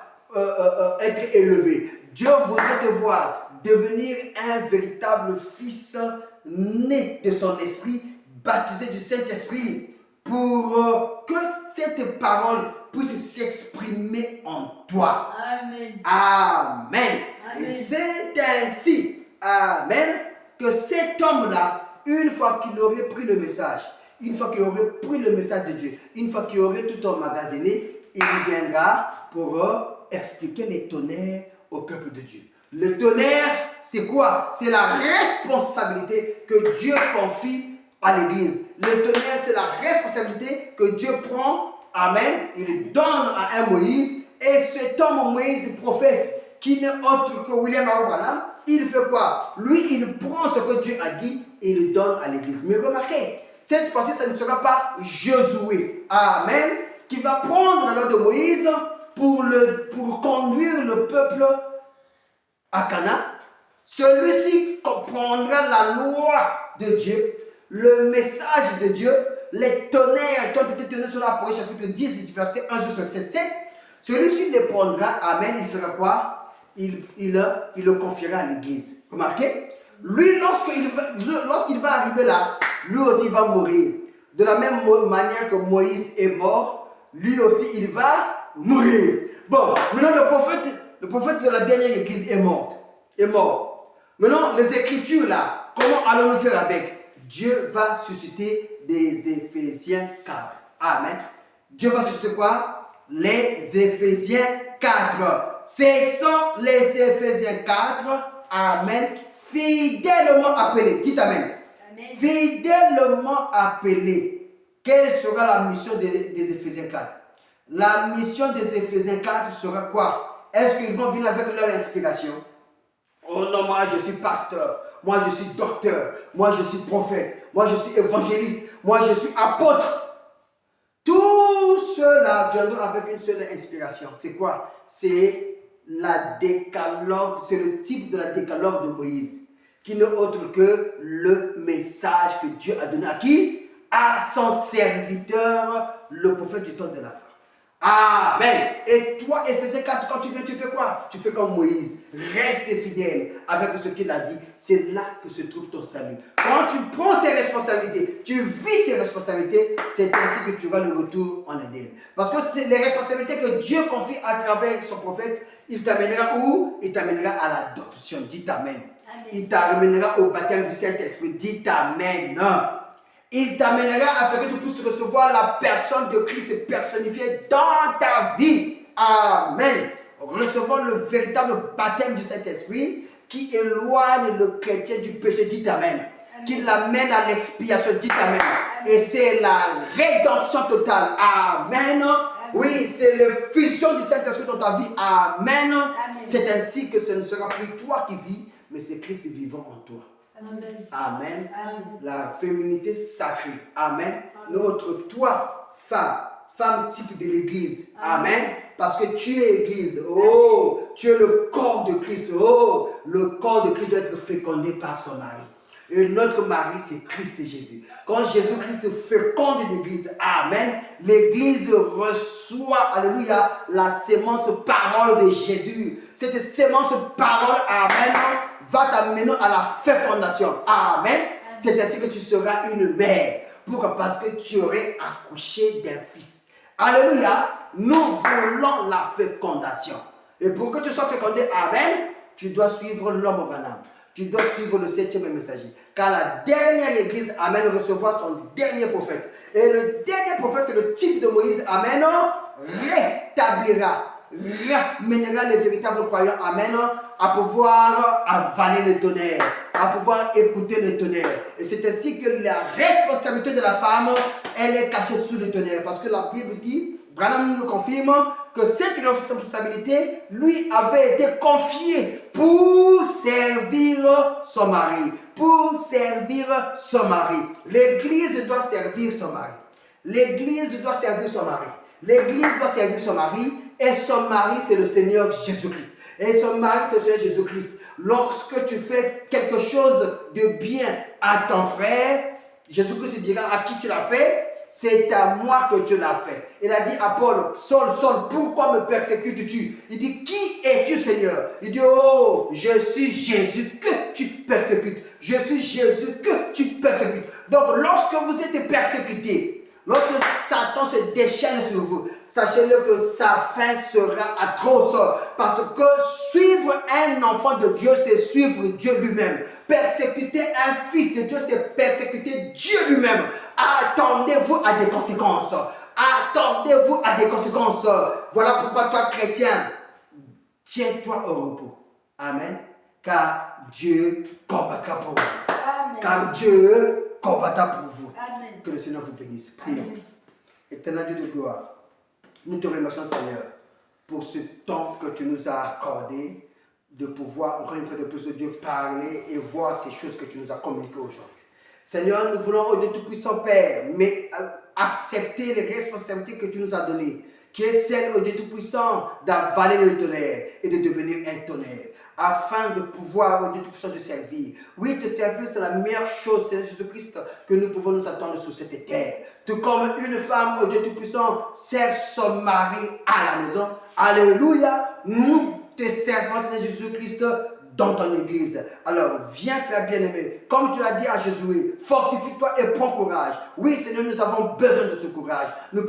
être élevé. Dieu voudrait te voir devenir un véritable fils né de son esprit, baptisé du Saint-Esprit, pour que cette parole puisse s'exprimer en toi.
Amen.
Amen.
Amen.
Et c'est ainsi, amen, que cet homme-là, une fois qu'il aurait pris le message, une fois qu'il aurait pris le message de Dieu, une fois qu'il aurait tout emmagasiné, il viendra pour expliquer les tonnerres au peuple de Dieu. Le tonnerre, c'est quoi? C'est la responsabilité que Dieu confie à l'Église. Le tonnerre, c'est la responsabilité que Dieu prend, amen, il donne à un Moïse. Et cet homme Moïse, prophète, qui n'est autre que William Branham, il fait quoi? Lui, il prend ce que Dieu a dit et il le donne à l'Église. Mais remarquez, cette fois-ci, ça ne sera pas Josué, amen, qui va prendre la loi de Moïse pour conduire le peuple à Canaan. Celui-ci comprendra la loi de Dieu, le message de Dieu, les tonnerres qui ont été tenus sur l'Apocalypse chapitre 10, du verset 1 jusqu'au verset 7. Celui-ci les prendra, amen, il fera quoi? Il le confiera à l'Église. Remarquez? Lui, lorsqu'il va arriver là, lui aussi va mourir. De la même manière que Moïse est mort, lui aussi il va mourir. Bon, maintenant le prophète de la dernière église est mort. Maintenant, les écritures là, comment allons-nous faire avec? Dieu va susciter des Éphésiens 4. Amen. Dieu va susciter quoi? Les Éphésiens 4. Ce sont les Éphésiens 4. Amen. Fidèlement appelés. Dites amen.
Amen.
Fidèlement appelés Quelle sera la mission des Éphésiens 4? La mission des Éphésiens 4 sera quoi? Est-ce qu'ils vont venir avec leur inspiration? Oh non, moi je suis pasteur, moi je suis docteur, moi je suis prophète, moi je suis évangéliste, moi je suis apôtre. Tout cela viendra avec une seule inspiration. C'est quoi? C'est la décalogue, c'est le type de la décalogue de Moïse, qui n'est autre que le message que Dieu a donné à qui? À son serviteur, le prophète du temps de la fin. Amen. Et toi, Éphésiens 4, quand tu viens, tu fais quoi? Tu fais comme Moïse. Reste fidèle avec ce qu'il a dit. C'est là que se trouve ton salut. Quand tu prends ces responsabilités, tu vis ces responsabilités, c'est ainsi que tu auras le retour en Éden. Parce que c'est les responsabilités que Dieu confie à travers son prophète. Il t'amènera où? Il t'amènera à l'adoption. Dites Amen. Il t'amènera au baptême du Saint-Esprit. Dites Amen. Il t'amènera à ce que tu puisses recevoir la personne de Christ personnifiée dans ta vie. Amen. Recevons le véritable baptême du Saint-Esprit qui éloigne le chrétien du péché. Dites Amen. Qui l'amène à l'expiation. Dites Amen. Et c'est la rédemption totale. Amen. Oui, c'est l'effusion du Saint-Esprit dans ta vie. Amen. C'est ainsi que ce ne sera plus toi qui vis, mais c'est Christ vivant en toi. Amen. Amen. Amen. La féminité sacrée. Amen. Notre toi, femme type de l'église. Amen. Parce que tu es église. Oh, tu es le corps de Christ. Oh, le corps de Christ doit être fécondé par son mari. Et notre mari, c'est Christ Jésus. Quand Jésus-Christ féconde l'église, amen, l'église reçoit, alléluia, la sémence parole de Jésus. Cette sémence parole, amen, va t'amener à la fécondation. Amen. C'est ainsi que tu seras une mère. Pourquoi? Parce que tu aurais accouché d'un fils. Alléluia. Nous voulons la fécondation. Et pour que tu sois fécondé, amen, tu dois suivre l'homme Branham. Tu dois suivre le 7e messager. Car la dernière église, amen, recevra son dernier prophète. Et le dernier prophète, le type de Moïse, amen, rétablira, ramènera les véritables croyants, amen, à pouvoir avaler le tonnerre, à pouvoir écouter le tonnerre. Et c'est ainsi que la responsabilité de la femme, elle est cachée sous le tonnerre. Parce que la Bible dit, Branham nous confirme que cette responsabilité lui avait été confiée pour servir son mari. Pour servir son mari. L'église doit servir son mari. L'église doit servir son mari. L'église doit servir son mari. Et son mari, c'est le Seigneur Jésus-Christ. Et son mari, c'est le Seigneur Jésus-Christ. Lorsque tu fais quelque chose de bien à ton frère, Jésus-Christ dira à qui tu l'as fait. C'est à moi que tu l'as fait. Il a dit à Paul, Saul, Saul, pourquoi me persécutes-tu? Il dit, qui es-tu, Seigneur? Il dit, oh, je suis Jésus que tu persécutes. Je suis Jésus que tu persécutes. Donc, lorsque vous êtes persécutés, lorsque Satan se déchaîne sur vous, sachez-le que sa fin sera atroce. Parce que suivre un enfant de Dieu, c'est suivre Dieu lui-même. Persécuter un fils de Dieu, c'est persécuter Dieu lui-même. Attendez-vous à des conséquences. Attendez-vous à des conséquences. Voilà pourquoi toi, chrétien, tiens-toi au repos. Amen. Car Dieu combattra pour vous. Amen. Car Dieu combattra pour vous. Amen. Que le Seigneur vous bénisse. Prions. Éternel Dieu de gloire, nous te remercions, Seigneur, pour ce temps que tu nous as accordé de pouvoir, encore une fois de plus, Dieu, parler et voir ces choses que tu nous as communiquées aujourd'hui. Seigneur, nous voulons, au Dieu Tout-Puissant, Père, mais accepter les responsabilités que tu nous as données, qui est celle, au Dieu Tout-Puissant, d'avaler le tonnerre et de devenir un tonnerre, afin de pouvoir, au Dieu Tout-Puissant, te servir. Oui, te servir, c'est la meilleure chose, Seigneur Jésus-Christ, que nous pouvons nous attendre sur cette terre. Tout comme une femme, au Dieu Tout-Puissant, sert son mari à la maison. Alléluia, nous te servons, Seigneur Jésus-Christ, dans ton église. Alors, viens, Père bien-aimé, comme tu l'as dit à Jésus, fortifie-toi et prends courage. Oui, Seigneur, nous avons besoin de ce courage. Nous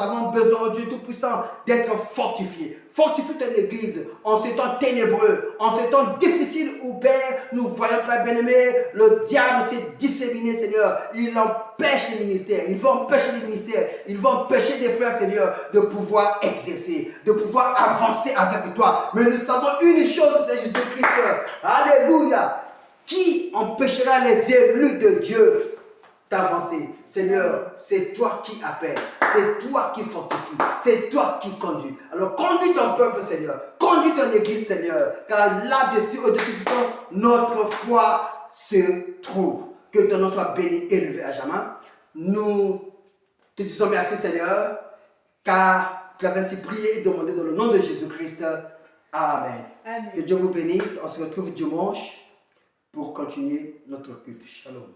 avons besoin, oh Dieu Tout-Puissant, d'être fortifiés. Fortifie ton église en ce temps ténébreux, en ce temps difficile où, Père, nous voyons, Père bien-aimé, le diable s'est disséminé, Seigneur. Il empêche les ministères, il va empêcher les ministères, il va empêcher des frères, Seigneur, de pouvoir exercer, de pouvoir avancer avec toi. Mais nous savons une chose, Seigneur Jésus-Christ, alléluia, qui empêchera les élus de Dieu d'avancer. Seigneur, c'est toi qui appelles, c'est toi qui fortifie, c'est toi qui conduis. Alors conduis ton peuple, Seigneur, conduis ton église, Seigneur, car là-dessus, au-dessus de tout, notre foi se trouve. Que ton nom soit béni, élevé à jamais. Nous te disons merci, Seigneur, car tu avais ainsi prié et demandé dans le nom de Jésus-Christ. Amen.
Amen.
Que Dieu vous bénisse. On se retrouve dimanche pour continuer notre culte. Shalom.